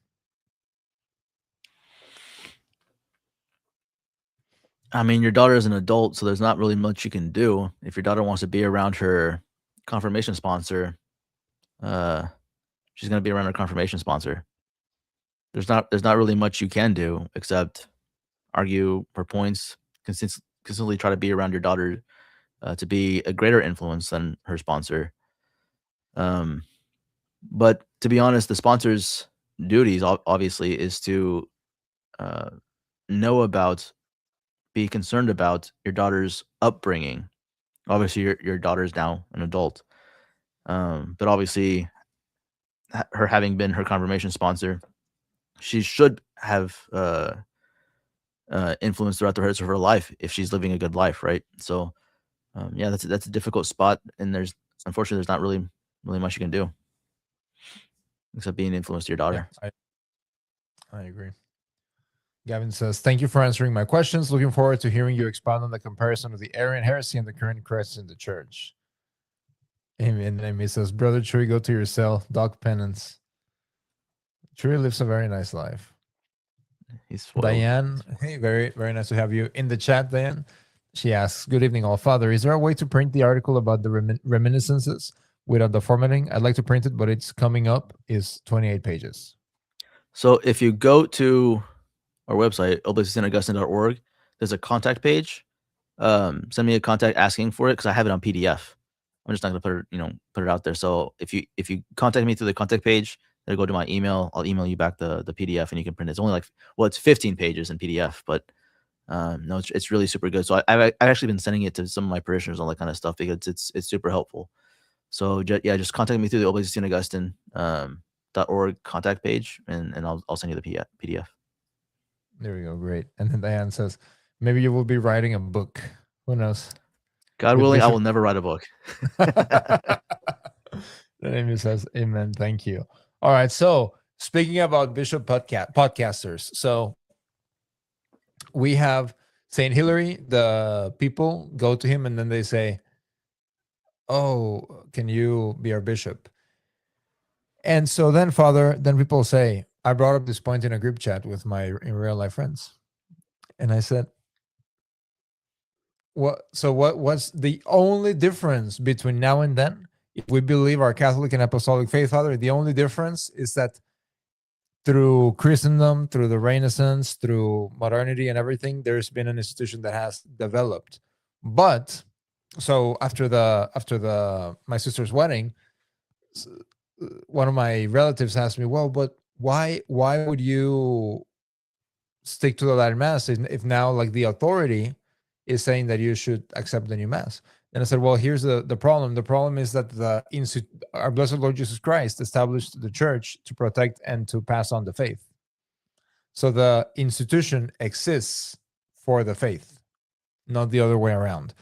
I mean, your daughter is an adult, so there's not really much you can do. If your daughter wants to be around her confirmation sponsor, she's gonna be around her confirmation sponsor. There's not really much you can do except argue her points, consistently try to be around your daughter to be a greater influence than her sponsor. Um, but to be honest, the sponsor's duties obviously is to uh, know about, be concerned about your daughter's upbringing. Obviously, your daughter is now an adult, but obviously, her having been her confirmation sponsor, she should have influence throughout the rest of her life if she's living a good life, right? So, yeah, that's a difficult spot, and unfortunately there's not really much you can do except being influenced to your Yeah, daughter. I agree. Gavin says, "Thank you for answering my questions. Looking forward to hearing you expound on the comparison of the Arian heresy and the current crisis in the church." And Amy says, "Brother Tree, go to your cell. Dog penance." Tree lives a very nice life. He's spoiled. Diane, hey, very, very nice to have you in the chat, Diane. She asks, "Good evening, all. Father, is there a way to print the article about the reminiscences without the formatting? I'd like to print it, but it's coming up is 28 pages." So if you go to our website, oblatesofstaugustine.org, there's a contact page. Send me a contact asking for it because I have it on PDF. I'm just not gonna put it out there. So if you contact me through the contact page, it'll go to my email. I'll email you back the PDF and you can print it. It's only it's 15 pages in PDF, but no, it's really super good. So I've actually been sending it to some of my parishioners, all that kind of stuff, because it's super helpful. So just contact me through the Oblates of St. Augustine .org contact page, and I'll send you the PDF. There we go. Great. And then Diane says, "Maybe you will be writing a book. Who knows?" God willing, I will never write a book. Then Amy says, "Amen. Thank you." All right. So speaking about Bishop podcasters, so we have Saint Hilary. The people go to him and then they say, "Oh, can you be our bishop?" And so then, Father, then people say, I brought up this point in a group chat with my in real life friends, and I said, what's the only difference between now and then? If we believe our Catholic and Apostolic faith, Father, the only difference is that through Christendom, through the Renaissance, through modernity and everything, there's been an institution that has developed. But so after my sister's wedding, one of my relatives asked me, "Well, but why would you stick to the Latin Mass if now like the authority is saying that you should accept the new Mass?" And I said, "Well, here's the problem. The problem is that our Blessed Lord Jesus Christ established the church to protect and to pass on the faith. So the institution exists for the faith, not the other way around.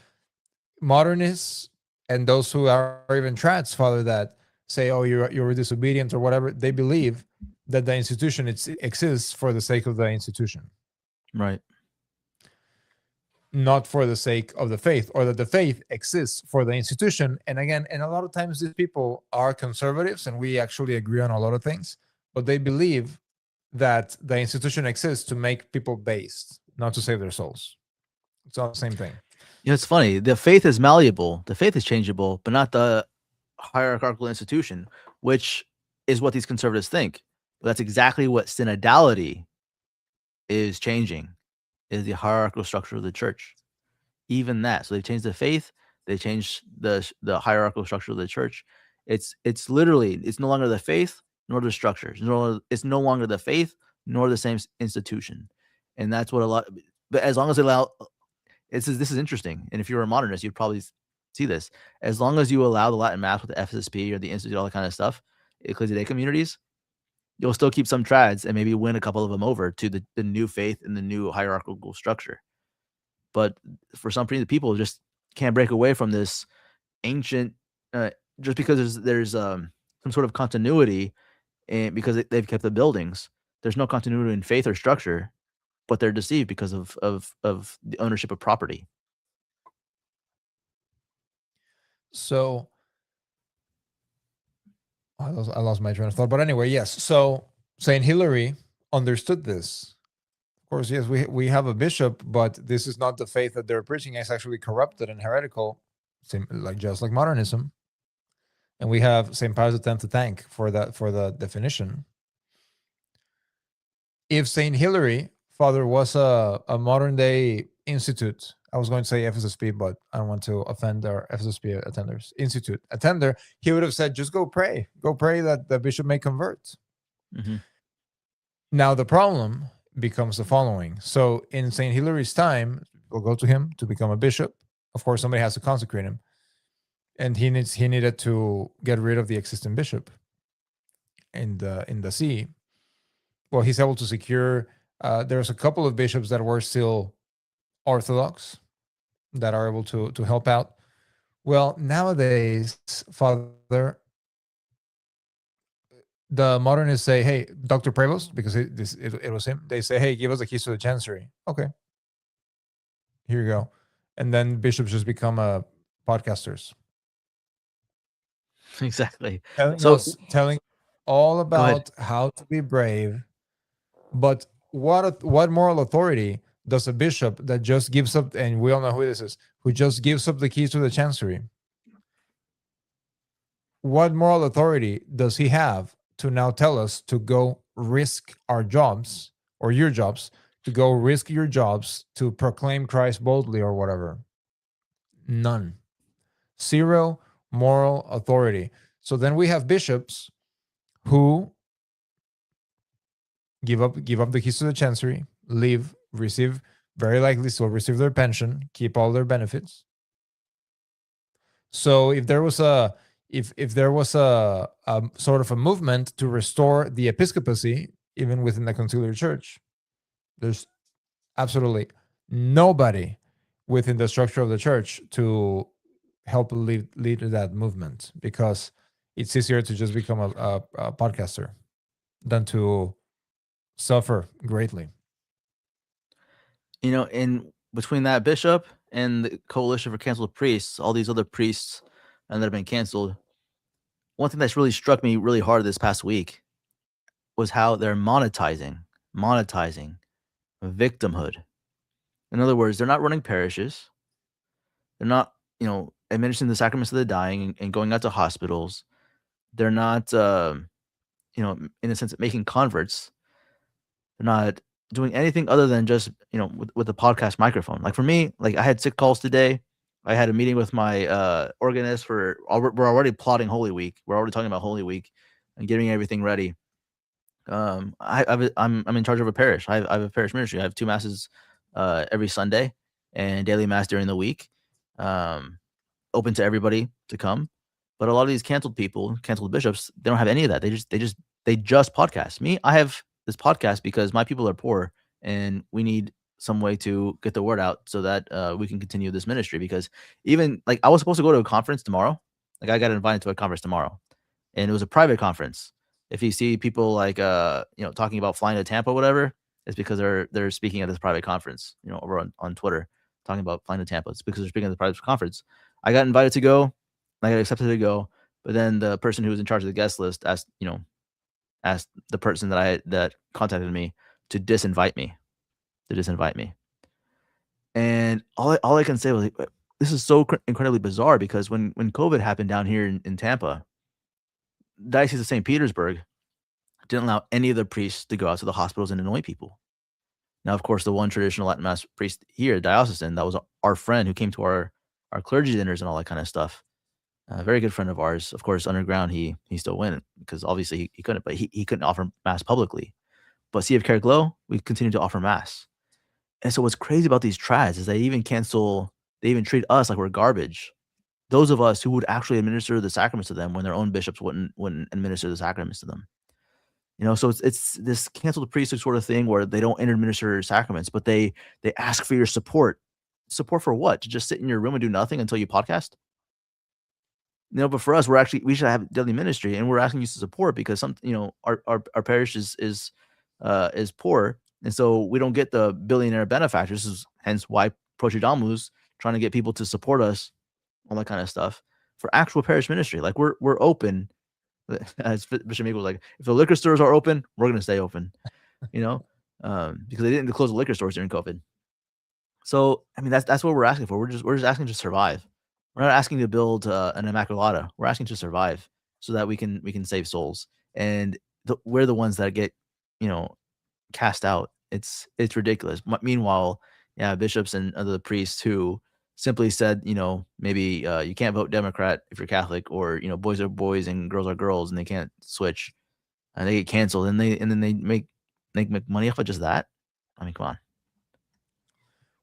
Modernists and those who are even trats, Father, that say, oh, you're disobedient or whatever. They believe that the institution exists for the sake of the institution, Right. not for the sake of the faith, or that the faith exists for the institution. And again, and a lot of times these people are conservatives, and we actually agree on a lot of things, but they believe that the institution exists to make people based, not to save their souls. It's all the same thing. You know, it's funny. The faith is malleable. The faith is changeable, but not the hierarchical institution, which is what these conservatives think. But that's exactly what synodality is changing, is the hierarchical structure of the church. Even that. So they've changed the faith. They changed the hierarchical structure of the church. It's literally, it's no longer the faith nor the structure. It's no longer the faith nor the same institution. And that's what a lot. But as long as they allow, this is interesting. And if you're a modernist, you'd probably see this. As long as you allow the Latin Mass with the FSSP or the Institute, all that kind of stuff, Ecclesiae communities, you'll still keep some trads and maybe win a couple of them over to the new faith and the new hierarchical structure. But for some reason, people just can't break away from this ancient, just because there's some sort of continuity, and because they've kept the buildings. There's no continuity in faith or structure, but they're deceived because of the ownership of property. So I lost my train of thought. But anyway, yes. So Saint Hilary understood this. Of course, yes, we have a bishop, but this is not the faith that they're preaching. It's actually corrupted and heretical, just like modernism. And we have St. Pius X to thank for the definition. If St. Hilary, Father, was a modern day institute, I was going to say FSSP, but I don't want to offend our FSSP attenders. Institute attender, he would have said, just go pray that the bishop may convert. Mm-hmm. Now the problem becomes the following. So in St. Hilary's time, we'll go to him to become a bishop. Of course, somebody has to consecrate him. And he needed to get rid of the existing bishop in the see. Well, he's able to secure, there's a couple of bishops that were still Orthodox that are able to help out. Well, nowadays, Father, the modernists say, hey, Dr. Prevost, because it was him, they say, hey, give us the keys to the chancery. Okay. Here you go. And then bishops just become podcasters. Exactly. Telling all about how to be brave. But what moral authority does a bishop that just gives up, and we all know who this is, who just gives up the keys to the chancery? What moral authority does he have to now tell us to go risk our jobs, or your jobs, to go risk your jobs to proclaim Christ boldly or whatever? None. Zero moral authority. So then we have bishops who give up the keys to the chancery, leave, receive, very likely still receive their pension, keep all their benefits. So if there was a sort of a movement to restore the episcopacy, even within the conciliar church, there's absolutely nobody within the structure of the church to help lead that movement, because it's easier to just become a podcaster than to suffer greatly. You know, in between that bishop and the Coalition for Canceled Priests, all these other priests that have been canceled, one thing that's really struck me really hard this past week was how they're monetizing victimhood. In other words, they're not running parishes. They're not, administering the sacraments of the dying and going out to hospitals. They're not, in a sense, making converts. They're not doing anything other than just, with the podcast microphone. Like for me, like I had 6 calls today. I had a meeting with my organist we're already plotting Holy Week. We're already talking about Holy Week and getting everything ready. I'm in charge of a parish. I have a parish ministry. I have 2 masses every Sunday and daily mass during the week, open to everybody to come. But a lot of these canceled bishops, they don't have any of that. They just podcast. Me, I have this podcast because my people are poor and we need some way to get the word out so that we can continue this ministry. Because even like I was supposed to go to a conference tomorrow. Like I got invited to a conference tomorrow, and it was a private conference. If you see people like talking about flying to Tampa, whatever, it's because they're speaking at this private conference. Over on Twitter, talking about flying to Tampa. It's because they're speaking at the private conference. I got invited to go, I got accepted to go, but then the person who was in charge of the guest list asked the person that contacted me to disinvite me, and all I can say was like, this is so incredibly bizarre, because when COVID happened down here in Tampa, Diocese of St. Petersburg didn't allow any of the priests to go out to the hospitals and anoint people. Now, of course, the one traditional Latin Mass priest here, diocesan, that was our friend who came to our clergy dinners and all that kind of stuff. A very good friend of ours. Of course, underground, he still went, because obviously he couldn't, but he couldn't offer Mass publicly. But see, of Caer-Glow, we continue to offer Mass. And so what's crazy about these trads is they even treat us like we're garbage. Those of us who would actually administer the sacraments to them when their own bishops wouldn't administer the sacraments to them. So it's this canceled priesthood sort of thing where they don't administer sacraments, but they ask for your support. Support for what? To just sit in your room and do nothing until you podcast? But for us, we should have daily ministry, and we're asking you to support because our parish is poor, and so we don't get the billionaire benefactors. This is hence why Procedamus trying to get people to support us, all that kind of stuff, for actual parish ministry. Like we're open. As Bishop Meek was like, if the liquor stores are open, we're gonna stay open, because they didn't close the liquor stores during COVID. So I mean, that's what we're asking for. We're just asking to survive. We're not asking to build an Immaculata. We're asking to survive so that we can save souls. And we're the ones that get cast out. It's ridiculous. Meanwhile, bishops and other priests who simply said, maybe you can't vote Democrat if you're Catholic, or boys are boys and girls are girls, and they can't switch, and they get canceled, and then they make money off of just that. I mean, come on.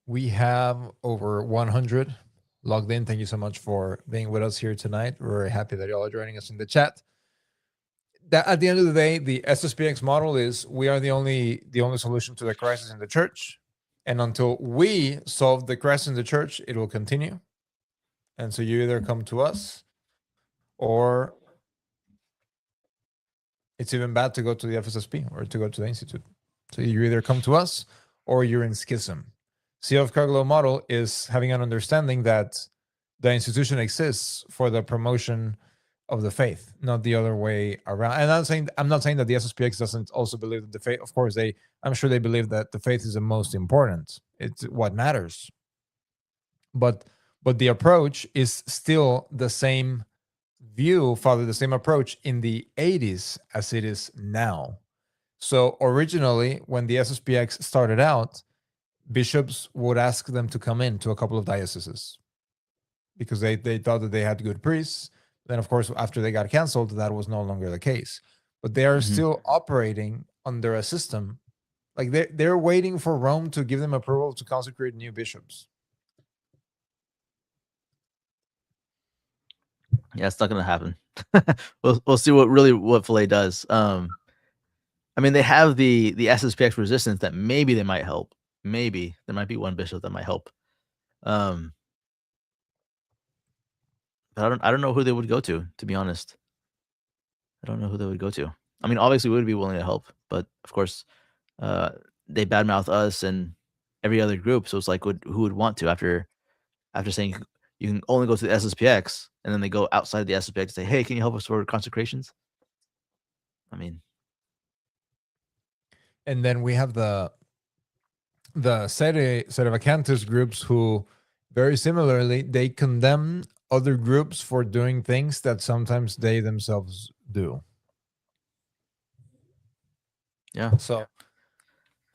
We have over 100 logged in. Thank you so much for being with us here tonight. We're very happy that y'all are joining us in the chat. That at the end of the day, the SSPX model is we are the only solution to the crisis in the church. And until we solve the crisis in the church, it will continue. And so you either come to us, or it's even bad to go to the FSSP or to go to the Institute. So you either come to us or you're in schism. CEO of Caer-Glow model is having an understanding that the institution exists for the promotion of the faith, not the other way around. And I'm not saying that the SSPX doesn't also believe that the faith, of course, I'm sure they believe that the faith is the most important. It's what matters. But the approach is still the same view, follow the same approach in the 80s as it is now. So originally, when the SSPX started out, bishops would ask them to come in to a couple of dioceses because they thought that they had good priests. Then, of course, after they got canceled, that was no longer the case. But they are still operating under a system. Like they're waiting for Rome to give them approval to consecrate new bishops. Yeah, it's not going to happen. We'll see what Filet does. I mean, they have the SSPX resistance that maybe they might help. Maybe there might be one bishop that might help. But I don't know who they would go to be honest. I don't know who they would go to. I mean, obviously we would be willing to help, but of course, they badmouth us and every other group. So it's like, who would want to after saying you can only go to the SSPX, and then they go outside the SSPX and say, hey, can you help us for consecrations? I mean, and then we have the Sedevacanist groups who very similarly, they condemn other groups for doing things that sometimes they themselves do. Yeah. So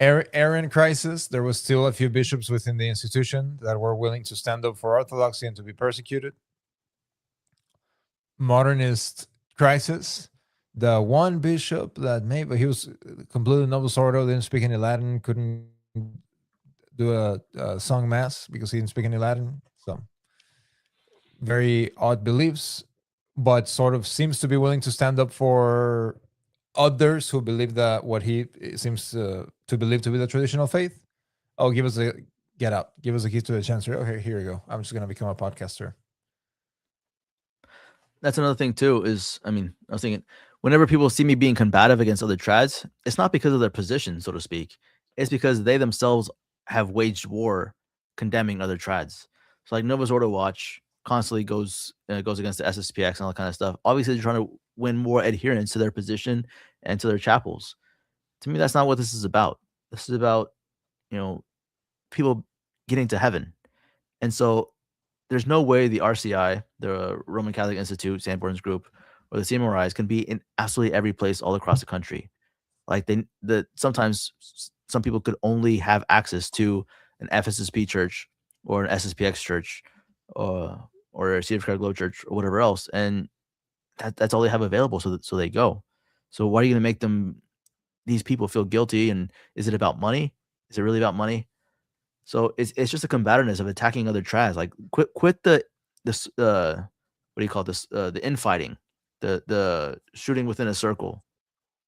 Arian crisis, there was still a few bishops within the institution that were willing to stand up for orthodoxy and to be persecuted. Modernist crisis, the one bishop that maybe he was completely Novus Ordo, didn't speak any Latin, couldn't do a song mass because he didn't speak any Latin. So very odd beliefs, but sort of seems to be willing to stand up for others who believe that what he seems to believe to be the traditional faith. Oh, give us a key to the chancery. Okay, here you go. I'm just going to become a podcaster. That's another thing too. I was thinking, whenever people see me being combative against other trads, it's not because of their position, so to speak. It's because they themselves have waged war condemning other trads. So like Nova's Order Watch constantly goes against the SSPX and all that kind of stuff. Obviously, they're trying to win more adherence to their position and to their chapels. To me, that's not what this is about. This is about, people getting to heaven. And so there's no way the RCI, the Roman Catholic Institute, Sanborn's group, or the CMRIs can be in absolutely every place all across the country. Like sometimes some people could only have access to an FSSP church or an SSPX church, or a Cedar Caer-Glow church or whatever else, and that's all they have available. So they go. So why are you going to make these people feel guilty? And is it about money? Is it really about money? So it's just a combativeness of attacking other trads. Like quit the what do you call this? The infighting, the shooting within a circle.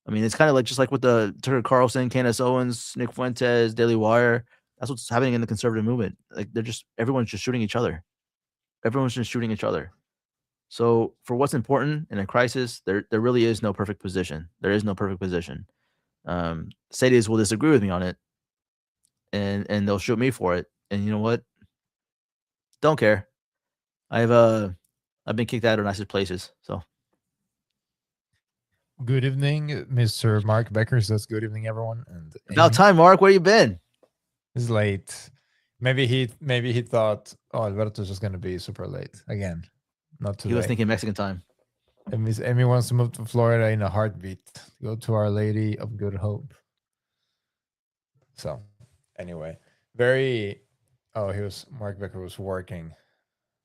I mean, it's kind of like just like with the Tucker Carlson, Candace Owens, Nick Fuentes, Daily Wire. That's what's happening in the conservative movement. Like everyone's just shooting each other. Everyone's just shooting each other. So for what's important in a crisis, there really is no perfect position. There is no perfect position. Sadies will disagree with me on it, and they'll shoot me for it. And you know what? Don't care. I've been kicked out of nicer places. So Good evening, Mr. Mark Becker says good evening, everyone. And about time, Mark. Where you been? It's late. Maybe he thought, oh, Alberto's just gonna be super late again. Not today. He was thinking Mexican time. And Miss Amy wants to move to Florida in a heartbeat. Go to Our Lady of Good Hope. So, anyway, Mark Becker was working.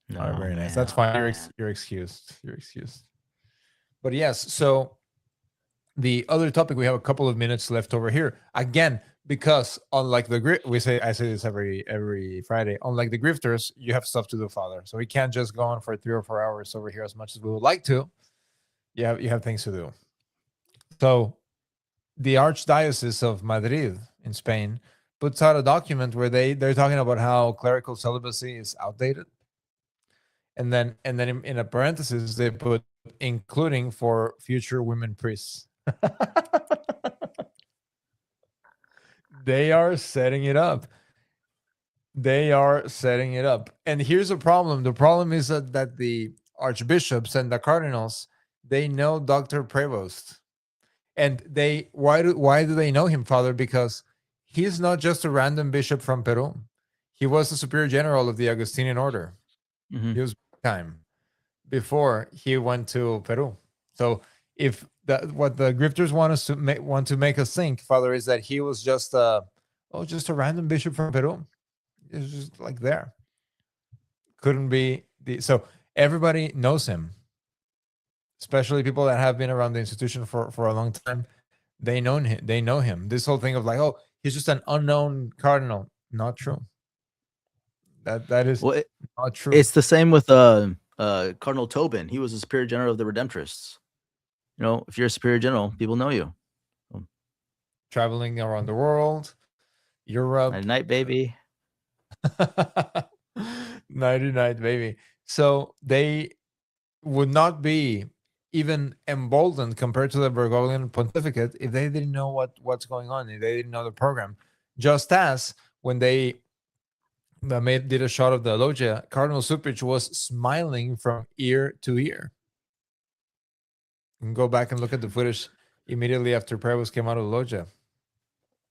No, very nice. That's fine. You're excused. You're excused. But yes, so the other topic, we have a couple of minutes left over here. Again, because unlike I say this every Friday, unlike the grifters, you have stuff to do, Father. So we can't just go on for 3 or 4 hours over here as much as we would like to. You have things to do. So the Archdiocese of Madrid in Spain puts out a document where they're talking about how clerical celibacy is outdated. And then in a parenthesis, they put including for future women priests. They are setting it up. And here's a problem. The problem is that the archbishops and the cardinals, they know Dr. Prevost. And why do they know him, Father? Because he's not just a random bishop from Peru. He was the superior general of the Augustinian order. Mm-hmm. He was time before he went to Peru. So if what the grifters want to make us think, Father, is that he was just a random bishop from Peru. It's just like there. Couldn't be so everybody knows him, especially people that have been around the institution for a long time. They know him. This whole thing of like, oh, he's just an unknown cardinal. Not true. That is not true. It's the same with Cardinal Tobin. He was a superior general of the Redemptorists. If you're a superior general, people know you. Traveling around the world, Europe. Night, baby. Night, baby. So they would not be even emboldened compared to the Bergoglian pontificate if they didn't know what's going on, if they didn't know the program. Just as when they did a shot of the loggia, Cardinal Suprich was smiling from ear to ear. You can go back and look at the footage immediately after Prevost came out of the loggia.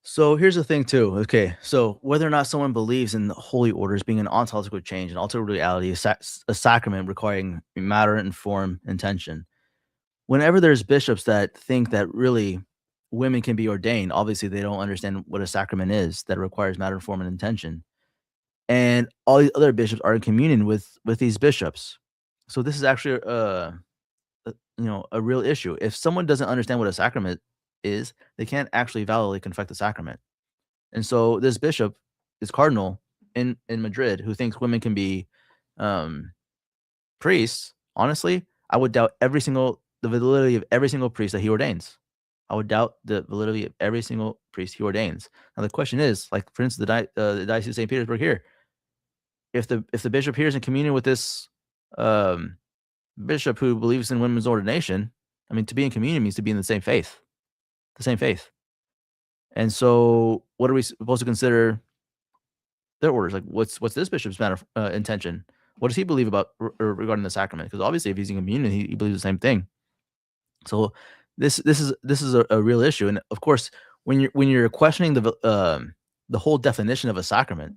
So here's the thing too. Okay, so whether or not someone believes in the holy orders being an ontological change, an altered reality, a sacrament requiring matter and form, intention. Whenever there's bishops that think that really women can be ordained, obviously they don't understand what a sacrament is that requires matter, form, and intention. And all these other bishops are in communion with these bishops. So this is actually a real issue. If someone doesn't understand what a sacrament is, they can't actually validly confect the sacrament. And so this bishop, this cardinal in Madrid, who thinks women can be priests, honestly, I would doubt the validity of every single priest that he ordains. I would doubt the validity of every single priest he ordains. Now the question is, like for instance, the Diocese of St. Petersburg here, if the bishop here is in communion with this bishop who believes in women's ordination. I mean, to be in communion means to be in the same faith. And so, what are we supposed to consider their orders? Like, what's this bishop's intention? What does he believe about regarding the sacrament? Because obviously, if he's in communion, he believes the same thing. So, this is a real issue. And of course, when you're questioning the whole definition of a sacrament,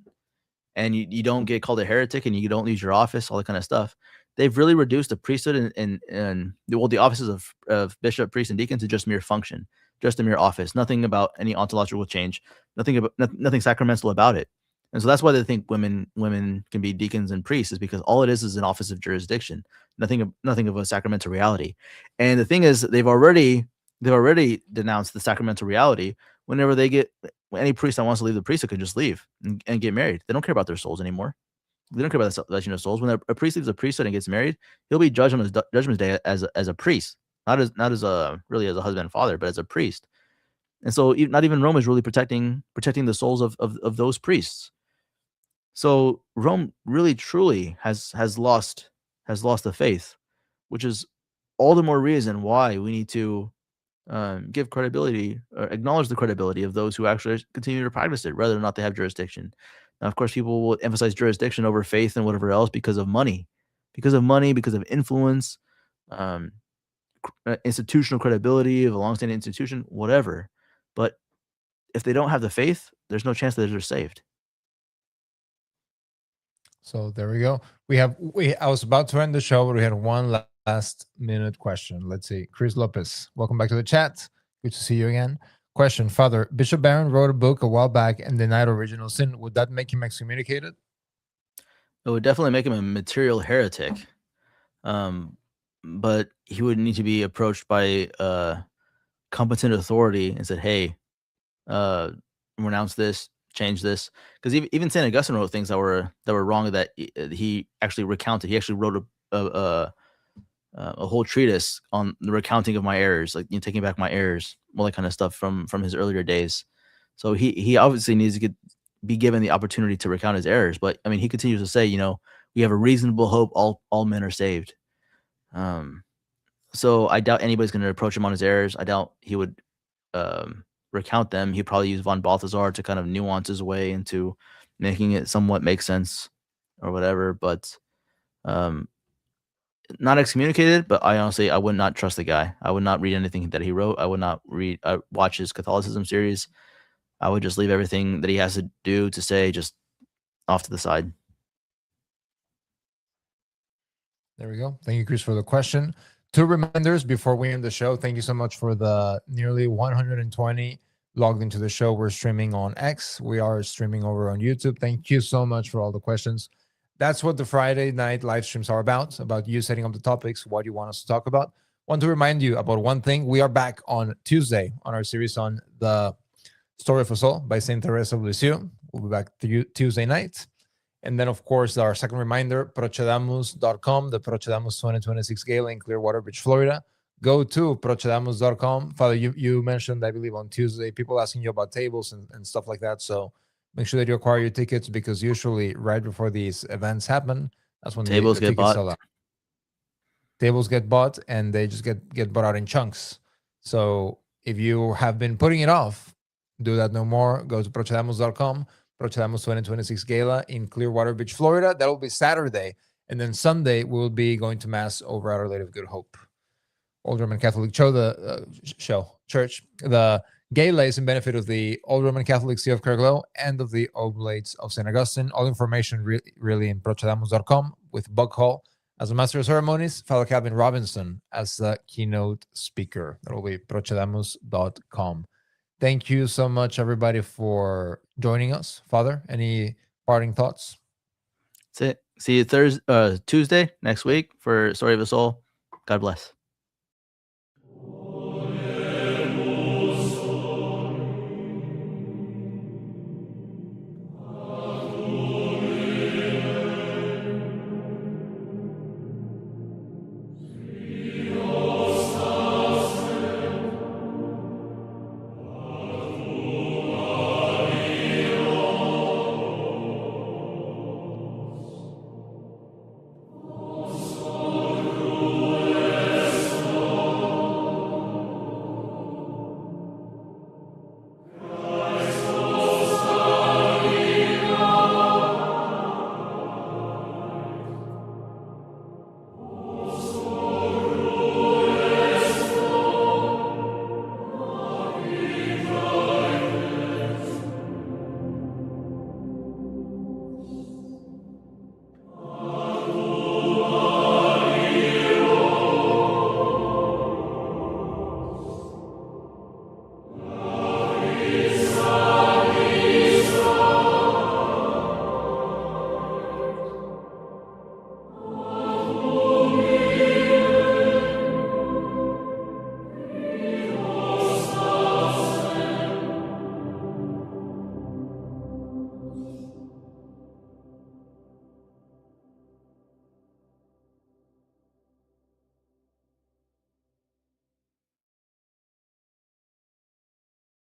and you don't get called a heretic, and you don't lose your office, all that kind of stuff, they've really reduced the priesthood and the offices of bishop, priest, and deacon to just mere function, just a mere office. Nothing about any ontological change. Nothing sacramental about it. And so that's why they think women can be deacons and priests, is because all it is an office of jurisdiction. Nothing of a sacramental reality. And the thing is, they've already denounced the sacramental reality. Whenever they get any priest that wants to leave the priesthood can just leave and get married. They don't care about their souls anymore. They don't care about the salvation of souls. When a priest leaves the priesthood and gets married, he'll be judged on his judgment day as a priest, not as a really as a husband and father, but as a priest. And so not even Rome is really protecting the souls of those priests. So Rome really truly has lost the faith, which is all the more reason why we need to give credibility or acknowledge the credibility of those who actually continue to practice it, whether or not they have jurisdiction. Now, of course, people will emphasize jurisdiction over faith and whatever else because of money, because of influence, institutional credibility of a longstanding institution, whatever. But if they don't have the faith, there's no chance that they're saved. So there we go. I was about to end the show, but we had one last minute question. Let's see. Chris Lopez, welcome back to the chat. Good to see you again. Question, Father, Bishop Barron wrote a book a while back and denied original sin. Would that make him excommunicated? It would definitely make him a material heretic. But he would need to be approached by competent authority and said, hey, renounce this, change this. Because even St. Augustine wrote things that were wrong that he actually recounted. He actually wrote a whole treatise on the recounting of my errors, like taking back my errors, all that kind of stuff from his earlier days. So he obviously needs to be given the opportunity to recount his errors. But I mean, he continues to say, we have a reasonable hope all men are saved. So I doubt anybody's going to approach him on his errors. I doubt he would recount them. He'd probably use von Balthasar to kind of nuance his way into making it somewhat make sense or whatever. But not excommunicated, but I would not trust the guy. I would not read anything that he wrote. I would not watch his Catholicism series. I would just leave everything that he has to do to say just off to the side. There we go. Thank you, Chris, for the question. 2 reminders before we end the show. Thank you so much for the nearly 120 logged into the show. We're streaming on X. We are streaming over on YouTube. Thank you so much for all the questions. That's what the Friday night live streams are about you setting up the topics, what you want us to talk about. Want to remind you about one thing. We are back on Tuesday on our series on the Story of a Soul by St. Teresa of Lisieux. We'll be back Tuesday night. And then, of course, our second reminder, Procedamus.com, the Procedamus 2026 Gala in Clearwater Beach, Florida. Go to Procedamus.com. Father, you mentioned, I believe, on Tuesday, people asking you about tables and stuff like that. So make sure that you acquire your tickets, because usually right before these events happen, that's when tables the get tickets bought. sell out. Tables get bought, and they just get bought out in chunks. So if you have been putting it off, do that no more. Go to Procedamus.com. Procedamus 2026 Gala in Clearwater Beach, Florida. That'll be Saturday. And then Sunday, we'll be going to Mass over at Our Lady of Good Hope. Old Roman Catholic Church. The Gala is in benefit of the Old Roman Catholic See of Caer-Glow and of the Oblates of St. Augustine. All information really in Procedamus.com, with Buck Hall as the Master of Ceremonies, Father Calvin Robinson as the keynote speaker. That will be Procedamus.com. Thank you so much, everybody, for joining us. Father, any parting thoughts? That's it. See you Tuesday next week for Story of a Soul. God bless.